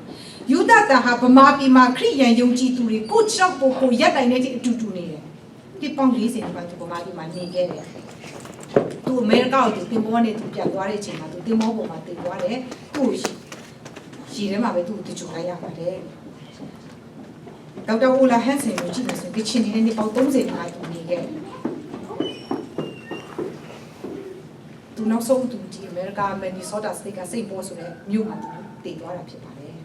ယူဒတာဟာဗမာပြည်မှာခရိယန်ယုံကြည်သူတွေကိုချောက်ဖို့ကိုရက်တိုင်နေတဲ့အတူတူနေတယ်ဒီပေါင်း40ကျော်သူဗမာပြည်မှာနေခဲ့တယ်သူအမေရိကကိုသူတင်မောနဲ့သူပြန်သွားတဲ့အချိန်မှာသူတင်မောပေါ်မှာတင်သွားတယ်သူ့ရှိထဲမှာပဲသူ့ကိုတကြိုလိုက်ရပါတယ်ဒေါက်တာအိုလာဟန်ဆင်ကိုကြည့်မယ်ဆိုရင်ဒီချင်းနေနေပေါင်း30နာရီနေခဲ့သူနောက်ဆုံးသူဒီအမေရိကမန်နီဆိုတာစတေကစိတ်ပေါ်ဆိုတဲ့မြို့မှာသူတည်သွားတာဖြစ်ပါတယ်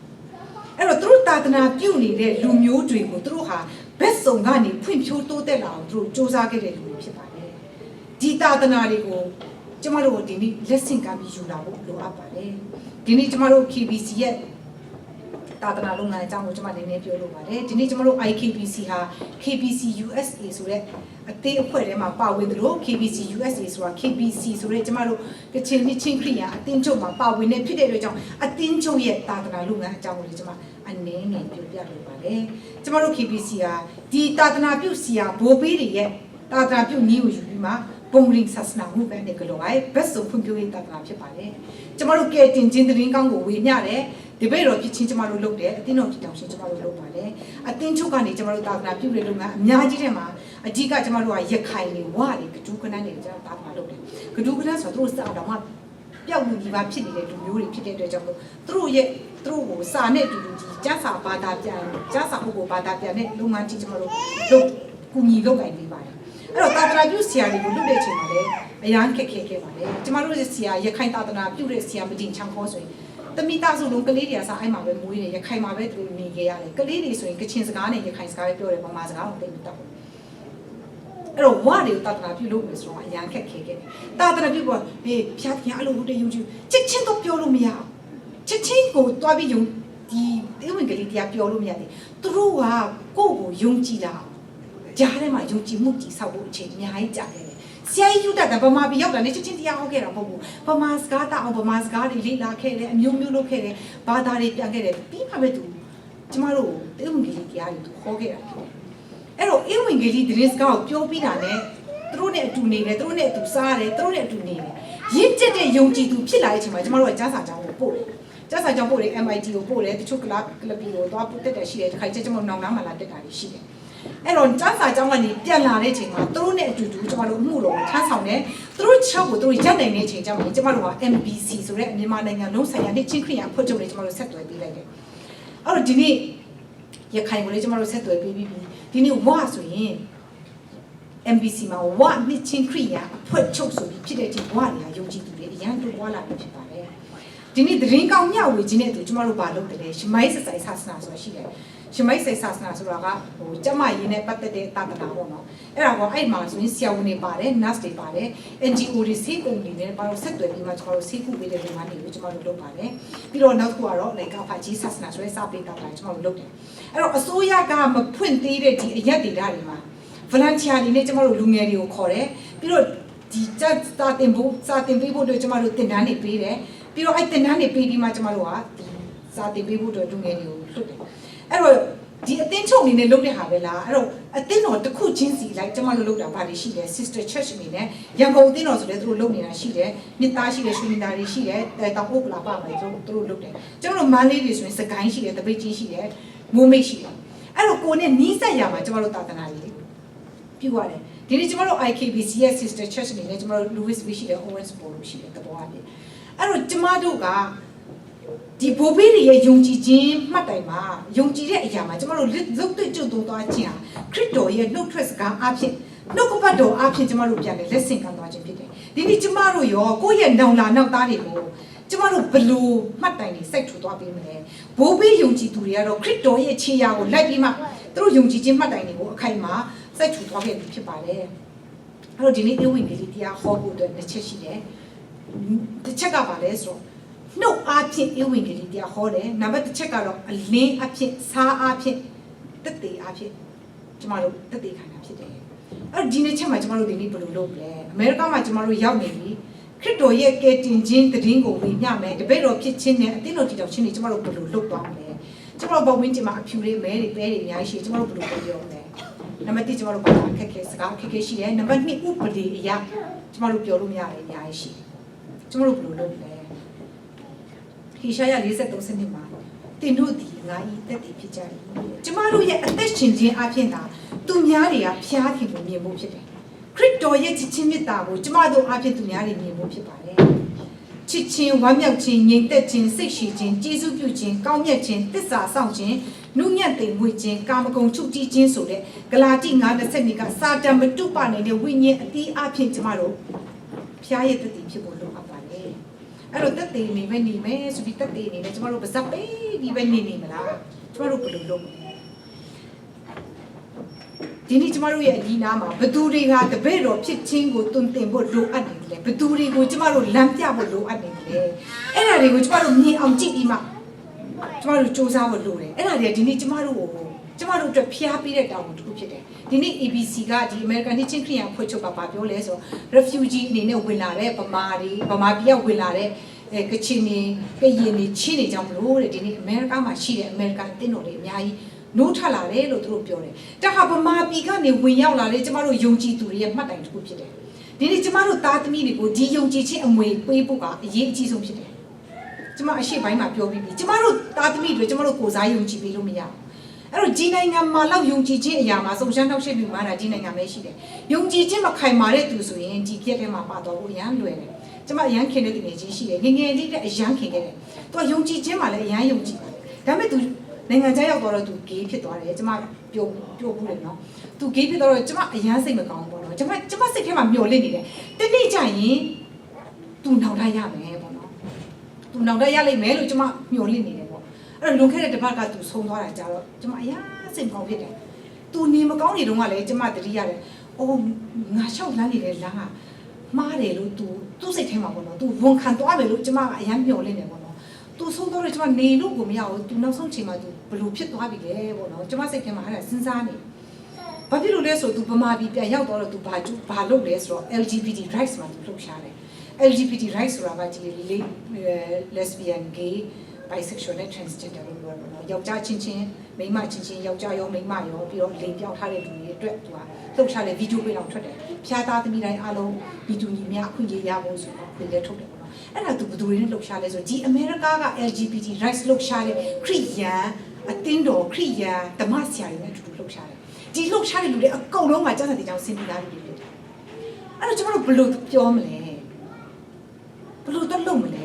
အဲ့တော့သူတို့တာသနာပြုတ်နေတဲ့လူမျိုးတွေကိုသူတို့ဟာ ဘက်စုံကနေဖွင့်ဖြိုးတိုးတက်လာအောင်သူတို့စ조사ခဲ့တဲ့လူတွေဖြစ်ပါတယ်ဒီသာသနာတွေကိုကျမတို့ဒီနေ့လက်ဆင့်ကမ်းပြီးယူလာဖို့လိုအပ်ပါတယ်ဒီနေ့ကျမတို့ KBC ရဲ့သာသနာလုပ်ငန်းအကြောင်းကိုကျမနည်းနည်းပြောလိုပါတယ်ဒီနေ့ကျမတို့ IKBC ဟာ KBC USA ဆိုတဲ့အသေးအဖွဲ့ထဲမှာပါဝင်သလို KBC USA ဆိုတာ KBC ဆိုတဲ့ကျမတို့ကချင်ချင်းခရီးယာအတင်းချုပ်မှာပါဝင်နေဖြစ်တဲ့အတွက်ကြောင့်အတင်းချုပ်ရဲ့သာသနာလုပ်ငန်းအကြောင်းကိုလည်းကျမအနေနဲ့ပြောပြလိုပါတယ်ကျမတို့ KBC ဟာဒီသာသနာပြုဆရာဘိုးဘေးတွေရဲ့သာသနာပြုနည်းကိုယူပြီးမှပုံရင်းဆာစနာမှုပဲနဲ့ကလောရဲ့ဘက်စုံဖွံ့ဖြိုးရေးသာသနာဖြစ်ပါတယ်ကျမတို့ကဲတင်ချင်းတရင်ကောင်းကိုဝေမျှတယ်ဒီဘက်တော့ဖြစ်ချင်းကျမတို့လုပ်တယ်အတင်းတော်ပြည်တောင်ရှင်ကျမတို့လုပ်ပါတယ်အတင်းချုပ်ကနေကျမတို့သာသနာပြုတဲ့လုပ်ငန်းအများကြီးထဲမှာအကြီးကကျမတို့ကရခိုင်တွေဝါတွေကဒူးကနန်းတွေကျတော့သာသနာလုပ်တယ်ကဒူးကနန်းဆိုတော့သူတို့စတော့မှပျောက်လူကြီးပါဖြစ်နေတဲ့လူမျိုးတွေဖြစ်တဲ့အတွက်ကြောင့်သူတို့ကိုစာနဲ့အတူတူကြီးကျန်းစာဘာသာပြန်ကျန်းစာပုဂ္ဂိုလ်ဘာသာပြန်တဲ့လုပ်ငန်းကြီးကျမတို့လုပ်ကူညီလုပ်ကိုင်ပေးပါတယ်အဲ့တော့သာသနာပြုဆရာတွေကိုလုပ်တဲ့အချိန်မှာလည်းအရန်ခက်ခဲခဲ့ပါတယ်ကျမတို့ဆရာရခိုင်သာသနာပြုတဲ့ဆရာမတင်ချန်ခေါ်ဆိုရင်တမိသားစုလုံးကလေးတွေကစားအိုက်မှာပဲမွေးနေရခိုင်မှာပဲသူနေခဲ့ရတယ်ကလေးတွေဆိုရင်ကချင်စကားနဲ့ရခိုင်စကားပဲပြောတယ်ဗမာစကားကိုသိမတတ်ဘူးအဲ့တော့ဝါတွေကိုသာသနာပြုလို့မယ်ဆိုတော့အရန်ခက်ခဲခဲ့တယ်သာသနာပြုကဟေးဖျားခင်အဲ့လိုဟုတ်တယ်ယုံကြည်ချက်ချင်းတော့ပြောလို့မရချက်ချင်းကိုတွားပြီးယုံဒီတေဝင်ကလေးတရားပြောလို့မရတယ်သူတို့ကကိုယ့်ကိုယုံကြည်တာကြားထဲမှာယုံကြည်မှုကြီးဆောက်ဖို့အချိန်အများကြီးကြာခဲ့တယ်ဆရာကြီးယူတတ်တယ်ဗမာပြည်ရောက်တာနဲ့ချက်ချင်းတရားဟောခဲ့တာမဟုတ်ဘူးဗမာစကားတအောင်ဗမာစကားတွေလေ့လာခဲ့တယ်အမျိုးမျိုးလုပ်ခဲ့တယ်ဘာသာတွေပြန်ခဲ့တယ်ပြီးမှပဲသူကျမတို့တေဝင်ကလေးတရားတွေသူဟောခဲ့တာအဲ့တော့အေဝင်ကလေးဒရက်စကားကိုပြောပြီးတာနဲ့သူတို့နဲ့အတူနေတယ်သူတို့နဲ့အတူစားတယ်သူတို့နဲ့အတူနေတယ်ရင့်ကျက်တဲ့ယုံကြည်သူဖြစ်လာတဲ့အချိန်မှာကျမတို့ကကြားစာကြောင်းကိုပို့တယ်ကြားစာကြောင်းပို့တယ် MIT ကိုပို့တယ်တချို့ကလပ်ပြီးတော့သွားတက်တယ်ရှိတယ်ဒီခါကျကျမတို့နောင်နားမှာလာတက်တာရှိတယ်အဲ့တော့ကြားစာကြောင်းကနေပြန်လာတဲ့အချိန်မှာသူတို့နဲ့အတူတူကျမတို့အမှုတော်ကိုထမ်းဆောင်တယ်သူတို့6ကိုသူတို့ရပ်နိုင်တဲ့အချိန်ကျမှကျမတို့က MBC ဆိုတဲ့မြန်မာနိုင်ငံလုံးဆိုင်ရာနေ့ချင်းခရီးအဖွဲ့ချုပ်လေးကျမတို့ဆက်သွယ်ပေးလိုက်တယ်အဲ့တော့ဒီနေ့ရခိုင်ကိုလည်းကျမတို့ဆက်သွယ်ပေးပြီးဒီနေ့ဝါဆိုရင် MBC မှာဝါနေ့ချင်းခရီးအဖွဲ့ချုပ်ဆိုပြီးဖြစ်တဲ့အချိန်ဝါနေရာယုံကြည်သူတွေအရန်တို့ဝါလာဖြစ်ပါတယ်ဒီနေ့သတင်းကောင်းမျှဝေခြင်းနဲ့အတူကျမတို့ဘာလုပ်တယ်လဲရှမိုင်းစစိုက်ဆာစနာဆိုတာရှိတယ်ရှမိုင်းစိုက်ဆာစနာဆိုတာကကျမရင်းနဲ့ပတ်သက်တဲ့တာသနာပေါ့နော်အဲ့ဒါကအဲ့မှာဆိုရင်ဆရာဝန်တွေပါတယ် nurse တွေပါတယ် NGO တွေဆေးကုမ္ပဏီတွေပါတော့ဆက်သွယ်ပြီးမှကျမတို့ဆေးကုပေးတဲ့လုပ်ငန်းတွေကိုကျမတို့လုပ်ပါတယ်ပြီးတော့နောက်တစ်ခုကတော့လေကာဖာကြီးဆာစနာဆိုတဲ့စာပေတာပါတယ်ကျမတို့လုပ်တယ်အဲ့တော့အစိုးရကမဖွင့်သေးတဲ့ဒီအရက်ဒေတာတွေမှာ volunteer တွေနဲ့ကျမတို့လူငယ်တွေကိုခေါ်တယ်ပြီးတော့ဒီစာတင်ပေးဖို့အတွက်ကျမတို့တင်တန်းတွေပေးတယ်ပြီးတော့အဲ့တင်တန်းတွေပေးပြီးမှကျမတို့ကဒီစာတင်ပေးဖို့အတွက်လူငယ်တွေကိုလွှတ်တယ်အဲ့တော့ဒီအတင်းချုပ်အနေနဲ့လုပ်တဲ့ဟာပဲလားအဲ့တော့အတင်းတော်တစ်ခုချင်းစီလိုက်ကျမတို့လုပ်တာဘာတွေရှိလဲ sister church အနေနဲ့ရန်ကုန်အတင်းတော်ဆိုလည်းသူတို့လုပ်နေတာရှိတယ်မြစ်သားရှိတယ်ရွှေမြင်သားတွေရှိတယ်တောင်ဥက္ကလာပါပဲသူတို့လုပ်တယ်ကျမတို့မန္တလေးတွေဆိုရင်စကိုင်းရှိတယ်တပိတ်ကြီးရှိတယ်မိုးမိတ်ရှိတယ်အဲ့တော့ကိုနဲ့နီးစပ်ရမှာကျမတို့သာသနာရေးပြုရတယ်ဒီနေ့ကျမတို့ IKBC ရဲ့ sister church အနေနဲ့ကျမတို့ Louis V ရှိတယ် Owens ပေါ်လို့ရှိတယ်တဘောအဖြစ်အဲ့တော့ကျမတို့ကဒီဘိုးဘေးတွေရဲ့ယုံကြည်ခြင်းမှတ်တိုင်မှာယုံကြည်တဲ့အရာမှာကျမတို့လုတ်တွေ့ကျွတ်သွားခြင်းခရစ်တော်ရဲ့နှုတ်ထွက်စကားအဖြစ်နှုတ်ကပတ်တော်အဖြစ်ကျမတို့ပြန်လဲလက်ဆင့်ကမ်းသွားခြင်းဖြစ်တယ်ဒီနေ့ကျမတို့ရောကိုယ့်ရဲ့နောင်လာနောက်သားတွေကိုကျမတို့ဘလို့မှတ်တိုင်တွေစိတ်ထူသွားပေးမလဲဘိုးဘေးယုံကြည်သူတွေကတော့ခရစ်တော်ရဲ့ခြေရာကိုလိုက်ပြီးမှသူတို့ယုံကြည်ခြင်းမှတ်တိုင်တွေကိုအခိုင်အမာစိတ်ထူသွားခဲ့ပြီဖြစ်ပါတယ်အဲ့တော့ဒီနေ့ဧဝံဂေလိတရားဟောဖို့အတွက်တစ်ချက်ရှိတယ်တစ်ချက်ကပါလဲဆိုတော့နှုတ်အားဖြင့်ဧဝံဂေလိတရားဟောတယ်နံပါတ်တစ်ချက်ကတော့အလင်းအဖြစ်စားအားဖြင့်တက်သေးအားဖြင့်ကျမတို့တက်သေးခံတာဖြစ်တယ်အဲ့ဒီနေ့ချက်မှာကျမတို့ဒီနေ့ဘယ်လိုလုပ်လဲအမေရိကမှာကျမတို့ရောက်နေပြီခရစ်တော်ရဲ့ကယ်တင်ခြင်းတည်င်းကိုဝေမျှမယ်တပည့်တော်ဖြစ်ခြင်းနဲ့အသင်းတော်တည်တော်ခြင်းတွေကျမတို့ဘယ်လိုလုပ်သွားမလဲကျမတို့ဘဝဝင်ကျမှာအဖြူတွေမဲတွေပဲတွေအများကြီးရှိကျမတို့ဘယ်လိုပြောမလဲနံပါတ်1ကျမတို့ဘာအခက်ခဲစကားအခက်ခဲရှိတယ်နံပါတ်2ဥပဒေအရာကျမတို့ပြောလို့မရတယ်အများကြီးရှိကျမတို့ဘယ်လိုလုပ်လဲဟေရှာယ43စနစ်မှာတင်တို့ဒီငါဤတက်တည်ဖြစ်ကြတယ်ကျမတို့ရဲ့အသက်ရှင်ခြင်းအပြင်သာသူများတွေကဖျားခင်ကိုမြင်ဖို့ဖြစ်တယ်ခရစ်တော်ရဲ့ချစ်ချင်းမေတ္တာကိုကျမတို့အပြင်သူများတွေမြင်ဖို့ဖြစ်ပါတယ်ချစ်ချင်းဝမ်းမြောက်ခြင်းငြိမ်သက်ခြင်းစိတ်ရှိခြင်းကျေးဇူးပြုခြင်းကောင်းမြတ်ခြင်းသစ္စာဆောင်ခြင်းနုညံ့သိမ်မွေ့ခြင်းကာမဂုဏ်ချုပ်တီးခြင်းဆိုတဲ့ဂလာတိ9:20ကစာတန်မတုပနေတဲ့ဝိညာဉ်အတိအဖြစ်ကျမတို့ဖျားရဲ့တက်တည်ဖြစ်ဖို့လိုအပ်ပါတယ်အဲ့တော့တက်တည်နေပဲနေမယ်ဆိုပြီးတက်တည်နေတယ်ကျမတို့ပါစပ်ပေးဒီပဲနေမလားကျမတို့ဘယ်လိုလုပ်မလဲ ဒီနေ့ကျမတို့ရဲ့အဒီနာမှာဘသူတွေကတပည့်တော်ဖြစ်ချင်းကိုတွင်တင်ဖို့လိုအပ်နေတယ်ဘသူတွေကိုကျမတို့လမ်းပြဖို့လိုအပ်နေတယ်အဲ့ဒါတွေကိုကျမတို့မြင်အောင်ကြည့်ပြီးမှကျမတို့စူးစမ်းဖို့လိုတယ်အဲ့ဒါတွေကဒီနေ့ကျမတို့အတွက်ဖျားပေးတဲ့တောင်းတခုဖြစ်တယ်ဒီနေ့ ABC ကဒီ American Teaching ခရီးအဖွဲ့ချုပ်ကပြောလဲဆို refugee အနေနဲ့ဝင်လာတဲ့ဗမာပြည်ကဝင်လာတဲ့ကချင်နေကရင်နေချင်းနေကြောင်းမလို့တဲ့ဒီနေ့အမေရိကမှာရှိတဲ့အမေရိကန်အသင်းတော်တွေအများကြီးနိုးထလာတယ်လို့သူတို့ပြောတယ်။ဒါဟာဗမာပြည်ကနေဝင်ရောက်လာတဲ့ကျမတို့ယုံကြည်သူတွေရဲ့မှတ်တိုင်တစ်ခုဖြစ်တယ်။ဒီနေ့ကျမတို့သားသမီးတွေကိုဒီယုံကြည်ခြင်းအမွေပေးဖို့ကအရေးအကြီးဆုံးဖြစ်တယ်။ကျမအရှိပိုင်းမှာပြောပြီးပြီ။ကျမတို့သားသမီးတွေကျမတို့ကိုယ်စားယုံကြည်ပေးလို့မရဘူး။အဲ့တော့ဒီနိုင်ငံမှာလောက်ယုံကြည်ခြင်းအရာမှာစုံစမ်းထောက်ရှင်းပြီးမှတာဒီနိုင်ငံပဲရှိတယ်။ယုံကြည်ခြင်းမခိုင်မာတဲ့သူဆိုရင်ဒီပြက်ထဲမှာပါတော့ဖို့အရန်လွယ်တယ်။ကျမအရန်ခင်တဲ့တကယ်ကြီးရှိတယ်။ငငယ်လေးတဲ့အရန်ခင်ခဲ့တယ်။သူကယုံကြည်ခြင်းမှာလည်းအရန်ယုံကြည်တယ်။ဒါပေမဲ့သူနိုင်ငံခြားရောက်တော့သူဂေးဖြစ်သွားတယ်ကျမပြောဘူးလေနော်သူဂေးဖြစ်တော့ကျမအရန်စိတ်မကောင်းဘူးပေါ့နော်ကျမစိတ်ထဲမှာမျောလင့်နေတယ်တနေ့ကျရင်သူနောက်ထပ်ရမယ်ပေါ့နော်သူနောက်ထပ်ရလိမ့်မယ်လို့ကျမမျောလင့်နေတယ်ပေါ့အဲ့တော့လွန်ခဲ့တဲ့တစ်ပတ်ကသူဆုံးသွားတာကြတော့ကျမအရန်စိတ်မကောင်းဖြစ်တယ်သူနေမကောင်းနေတော့ကလည်းကျမတတိရတယ်အိုးငါလျှောက်လန်းနေတဲ့လမ်းကမှားတယ်လို့သူ့စိတ်ထဲမှာပေါ့နော်သူဝန်ခံသွားမယ်လို့ကျမကအရန်မျောလင့်နေပေါ့သူဆုံးတော့ကျမနေလို့ကိုမရဘူးသူနောက်ဆုံးချိန်မှာသူဘလို့ဖြစ်သွားပြီလဲပေါ့နော်ကျမစိတ်ထဲမှာအဲ့ဒါစဉ်းစားနေဘာဖြစ်လို့လဲဆိုသူဗမာပြည်ပြန်ရောက်တော့သူဘာလုပ်လဲဆိုတော့ LGBT rights မှာသူလှုပ်ရှားတယ် LGBT rights ဆိုတာကဒီ lesbian gay bisexual နဲ့ transgender လို့ပြောတော့ယောက်ျားချင်းချင်းမိန်းမချင်းချင်းယောက်ျားရောမိန်းမရောပြီးတော့လိင်ပြောင်းထားတဲ့လူတွေအတွက်သူကလှုပ်ရှားတဲ့ဗီဒီယိုပေးတော့ထွက်တယ်ဖျားသားသမီးတိုင်းအားလုံးဗီဒီယိုညီများအခွင့်အရေးရဖို့ဆိုတော့ပြင်လဲထုတ်တယ်အဲ့ဒါသူဘယ်သူတွေနဲ့လှုပ်ရှားလဲဆိုဒီအမေရိကက LGBT rights လှုပ်ရှားတဲ့ခရစ်ယာန်အသင်းတော်ခရစ်ယာန်ဓမ္မဆရာတွေနဲ့အတူတူလှုပ်ရှားတယ်ဒီလှုပ်ရှားတဲ့လူတွေအကုန်လုံးကကျမ်းစာတွေကြောင့်ဆင်းပြီးသားလူတွေဖြစ်တယ်အဲ့တော့ကျွန်တော်တို့ဘယ်လိုပြောမလဲဘယ်လိုတော့လုပ်မလဲ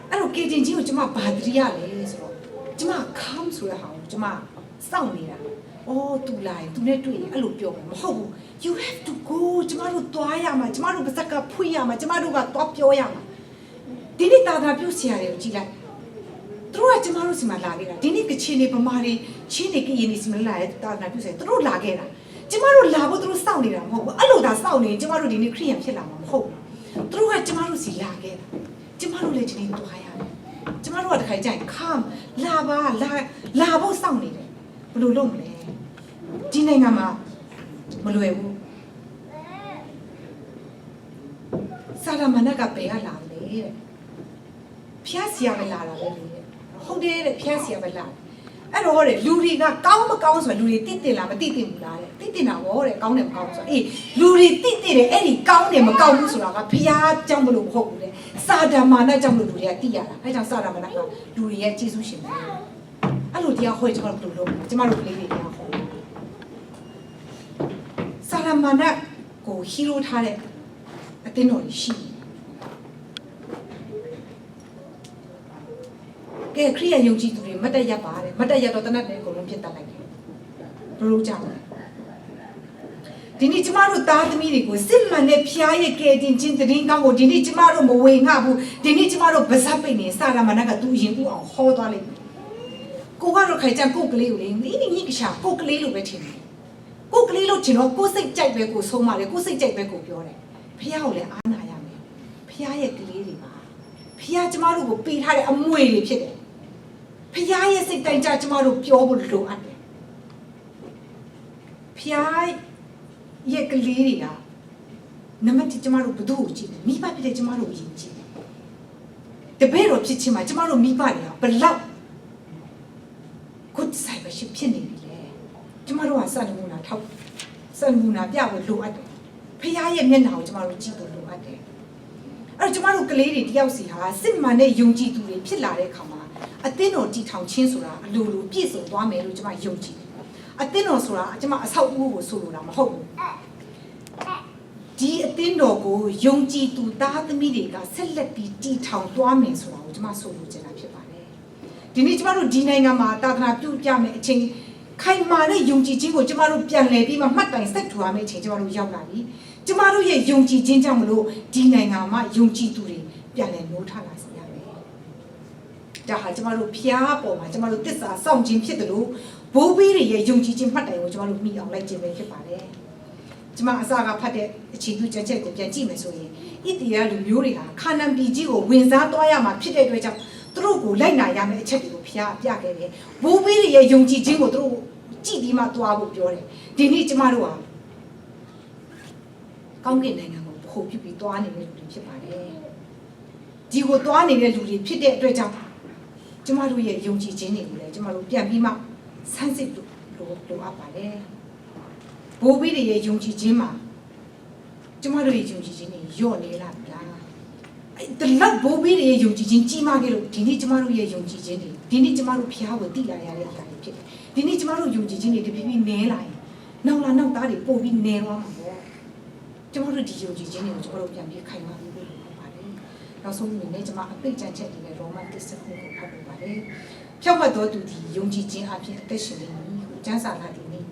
အဲ့တော့ကေတင်ကြီးကိုကျွန်မဘာတရိရလဲဆိုတော့ကျွန်မ calm ဆိုတဲ့ဟာကိုကျွန်မစောင့်နေတာအော်သူလာရင်သူနဲ့တွေ့ရင်အဲ့လိုပြောမှာမဟုတ်ဘူး you have to go ကျမတို့သွားရမှာကျမတို့ပါဇက်ကဖွင့်ရမှာကျမတို့ကသွားပြောရမှာဒီနေ့တာပြုဆရာတွေကိုကြည့်လိုက်သူတို့ကကျမတို့စီမှာလာခဲ့တာဒီနေ့ကချင်နေဗမာတွေချင်းနေကရင်နေစီမှာလာတဲ့တာပြုဆရာသူတို့လာခဲ့တာကျမတို့လာဖို့သူတို့စောင့်နေတာမဟုတ်ဘူးအဲ့လိုသာစောင့်နေကျမတို့ဒီနေ့ခရိယံဖြစ်လာမှာမဟုတ်ဘူးသူတို့ကကျမတို့စီလာခဲ့တာကျမတို့လည်းဒီနေ့သွားရတယ်ကျမတို့ကတခါကြရင် calm လာဖို့စောင့်နေတယ်ဘယ်လိုလုပ်မလဲဒီနိုင်ငံမှာမလွယ်ဘူးစာရမဏကဘယ်ကလာလဲတဲ့ဖျားဆရာပဲလာတာပဲဟုတ်တယ်တဲ့ဖျားဆရာပဲလာအဲ့တော့တဲ့လူတွေကကောင်းမကောင်းဆိုလူတွေတိတင်လားမတိတင်ဘူးလားတဲ့တိတင်တာဟောတဲ့ကောင်းတယ်မကောင်းဘူးဆိုအေးလူတွေတိတင်တယ်အဲ့ဒီကောင်းတယ်မကောင်းဘူးဆိုတာကဖျားကြောင့်မလို့မဟုတ်ဘူးတဲ့စာဒမာနကြောင့်မလို့လူတွေကတိရတာအဲကြောင့်စာဒမာနကလူတွေရဲ့ကျေးဇူးရှင်ပဲအဲ့လိုတရားဟောကျွန်တော်တို့ဘယ်လိုလုပ်ကျမတို့ကလေးတွေတရားဟောစာဒမာနကိုဟီးရိုးထားတဲ့အတင်းတော်ရှိကဲခရိယယုံကြည်သူတွေမတ်တက်ရပါတယ်မတ်တက်ရတော့တနတ်တဲ့အကုန်လုံးပြတ်တက်လိုက်တယ်ဘယ်လိုကြောင့်လဲဒီနေ့ကျမတို့သားသမီးတွေကိုစစ်မှန်တဲ့ဖျားရဲ့ကဲတင်ချင်းတရင်ကောင်းကိုဒီနေ့ကျမတို့မဝေငှဘူးဒီနေ့ကျမတို့ဗဇက်ပိတ်နေစာရမဏကသူ့ရင်ပူအောင်ဟောသွားလိုက်ကိုကတော့ခိုင်ကြကိုကလေးကိုလေနီးနီးကရှာကိုကလေးလိုပဲထင်တယ်ကိုကလေးလို့ထင်တော့ကိုစိတ်ကြိုက်ပဲကိုဆုံးမတယ်ကိုစိတ်ကြိုက်ပဲကိုပြောတယ်ဖျားကိုလည်းအားနာရမယ်ဖျားရဲ့ကလေးတွေပါဖျားကျမတို့ကိုပေးထားတဲ့အမွေတွေဖြစ်တယ်ဖျားရဲ့စိတ်တိုင်းကြကျမတို့ပြောဖို့လိုအပ်တယ်ဖျားရဲ့ကလေးတွေကနမတိကျမတို့ဘု து ကိုကြည့်တယ်မိဘဖြစ်တဲ့ကျမတို့ကိုယဉ်ကြည့်တယ်တပည့်တော်ဖြစ်ချင်းမှာကျမတို့မိဘတွေကဘလောက် good discipleship ဖြစ်နေပြီလေကျမတို့ကစံနမူနာထောက်စံနမူနာပြဖို့လိုအပ်တယ်ဖျားရဲ့မျက်နှာကိုကျမတို့ကြည့်ဖို့လိုအပ်တယ်အဲ့တော့ကျမတို့ကလေးတွေတယောက်စီဟာစစ်မှန်တဲ့ယုံကြည်သူတွေဖြစ်လာတဲ့အခါမှာအသင်းတော်တည်ထောင်ခြင်းဆိုတာအလိုလိုပြည့်စုံသွားမယ်လို့ကျမယုံကြည်တယ်အသင်းတော်ဆိုတာကျမအဆောက်အဦကိုဆိုလိုတာမဟုတ်ဘူးဒီအသင်းတော်ကိုယုံကြည်သူသားသမီးတွေကဆက်လက်ပြီးတည်ထောင်သွားမယ်ဆိုတာကိုကျမဆိုလိုချင်တာဖြစ်ပါတယ်ဒီနေ့ကျမတို့ဒီနိုင်ငံမှာတာသနာပြုကြမယ်အချိန်ခိုင်မာတဲ့ယုံကြည်ခြင်းကိုကျမတို့ပြန်လည်ပြီးမှမှတ်တိုင်ဆက်ထူရမယ့်အချိန်ကျမတို့ရောက်လာပြီကျမတို့ရဲ့ယုံကြည်ခြင်းကြောင့်မလို့ဒီနိုင်ငံမှာယုံကြည်သူတွေပြန်လည်နိုးထလာစေရမယ်ဒါဟာကျမတို့ဖျားပေါ်မှာကျမတို့တစ္ဆာစောင့်ခြင်းဖြစ်တယ်လို့ ဘိုးဘေးတွေရဲ့ယုံကြည်ခြင်းမှတ်တိုင်ကိုကျမတို့မိအောင်လိုက်ခြင်းပဲဖြစ်ပါတယ်ကျမအစကဖတ်တဲ့အခြေပြုချက်ချက်ကိုပြန်ကြည့်မယ်ဆိုရင်ဣတိယလူမျိုးတွေဟာခါနန်ပြည်ကြီးကိုဝင်စားသွားရမှာဖြစ်တဲ့အတွက်ကြောင့်သူတို့ကိုလိုက်နာရမယ့်အချက်တွေကိုဖျားပြခဲ့တယ်ဘိုးဘေးတွေရဲ့ယုံကြည်ခြင်းကိုသူတို့ကြည်ပြီးမှသွားဖို့ပြောတယ်ဒီနေ့ကျမတို့ဟာကောင်းကင်နိုင်ငံကိုပို့ပြပြီးသွားနေတဲ့လူတွေဖြစ်ပါတယ်ဒီကိုသွားနေတဲ့လူတွေဖြစ်တဲ့အတွက်ကြောင့်ကျမတို့ရဲ့ယုံကြည်ခြင်းတွေကိုလည်းကျမတို့ပြန်ပြီးမှဆန်းစစ်လို့လိုအပ်ပါတယ်ဘိုးဘေးတွေရဲ့ယုံကြည်ခြင်းမှာကျမတို့ရဲ့ယုံကြည်ခြင်းတွေညော့နေလားဗျာအဲ့တလောက်ဘိုးဘေးတွေရဲ့ယုံကြည်ခြင်းကြီးမားခဲ့လို့ဒီနေ့ကျမတို့ရဲ့ယုံကြည်ခြင်းတွေဒီနေ့ကျမတို့ဖျားကိုတည်လာရတဲ့အရာတွေဖြစ်တယ်ဒီနေ့ကျမတို့ယုံကြည်ခြင်းတွေတဖြည်းဖြည်းနည်းလာရင်နောက်လာနောက်သားတွေပို့ပြီးနည်းသွားမှာပေါ့ကျမတို့ဒီယုံကြည်ခြင်းတွေကိုကျမတို့ပြန်ပြီးခိုင်မာပြီးလုပ်ရပါတယ်နောက်ဆုံးအနေနဲ့ကျမအပိတ်ချန်ချက်တွေနဲ့ရောမန်တစ်စခုကိုဖတ်လို့ပါတယ်ဖြောက်မှတ်တော်သူဒီယုံကြည်ခြင်းအပြင်အသက်ရှင်နေပြီဟိုကျမ်းစာလာဒီနေ့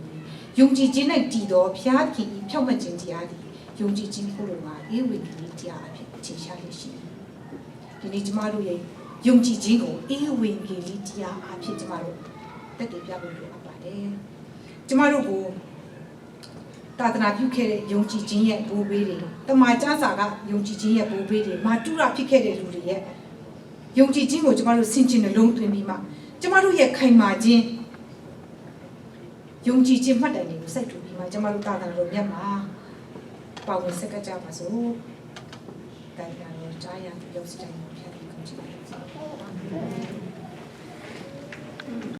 ယုံကြည်ခြင်းနဲ့တည်တော်ဖျားခင်ဤဖြောက်မှတ်ခြင်းတရားဒီယုံကြည်ခြင်းကိုလိုပါအေဝံဂေလိတရားအဖြစ်အခြေရှာရရှိဒီနေ့ကျမတို့ရဲ့ယုံကြည်ခြင်းကိုအေဝံဂေလိတရားအဖြစ်ကျမတို့တက်တည်ပြဖို့လိုအပ်ပါတယ်ကျမတို့ကိုသာသနာပြုခဲ့တဲ့ယုံကြည်ခြင်းရဲ့ဘိုးဘေးတွေတမန်ကျမ်းစာကယုံကြည်ခြင်းရဲ့ဘိုးဘေးတွေမာတုရဖြစ်ခဲ့တဲ့လူတွေရဲ့ယုံကြည်ခြင်းကိုကျမတို့ဆင်ခြင်နှလုံးသွင်းပြီးမှကျမတို့ရဲ့ခိုင်မာခြင်းယုံကြည်ခြင်းမှတ်တိုင်တွေကိုစိုက်ထူပြီးမှကျမတို့သာသနာတော်မြတ်မှာပါဝင်ဆက်ကကြပါစို့တိုင်တာတော့ကြားရတဲ့ရုပ်စတိုင်းကိုဖျက်ပြီးကုန်ကြပါစို့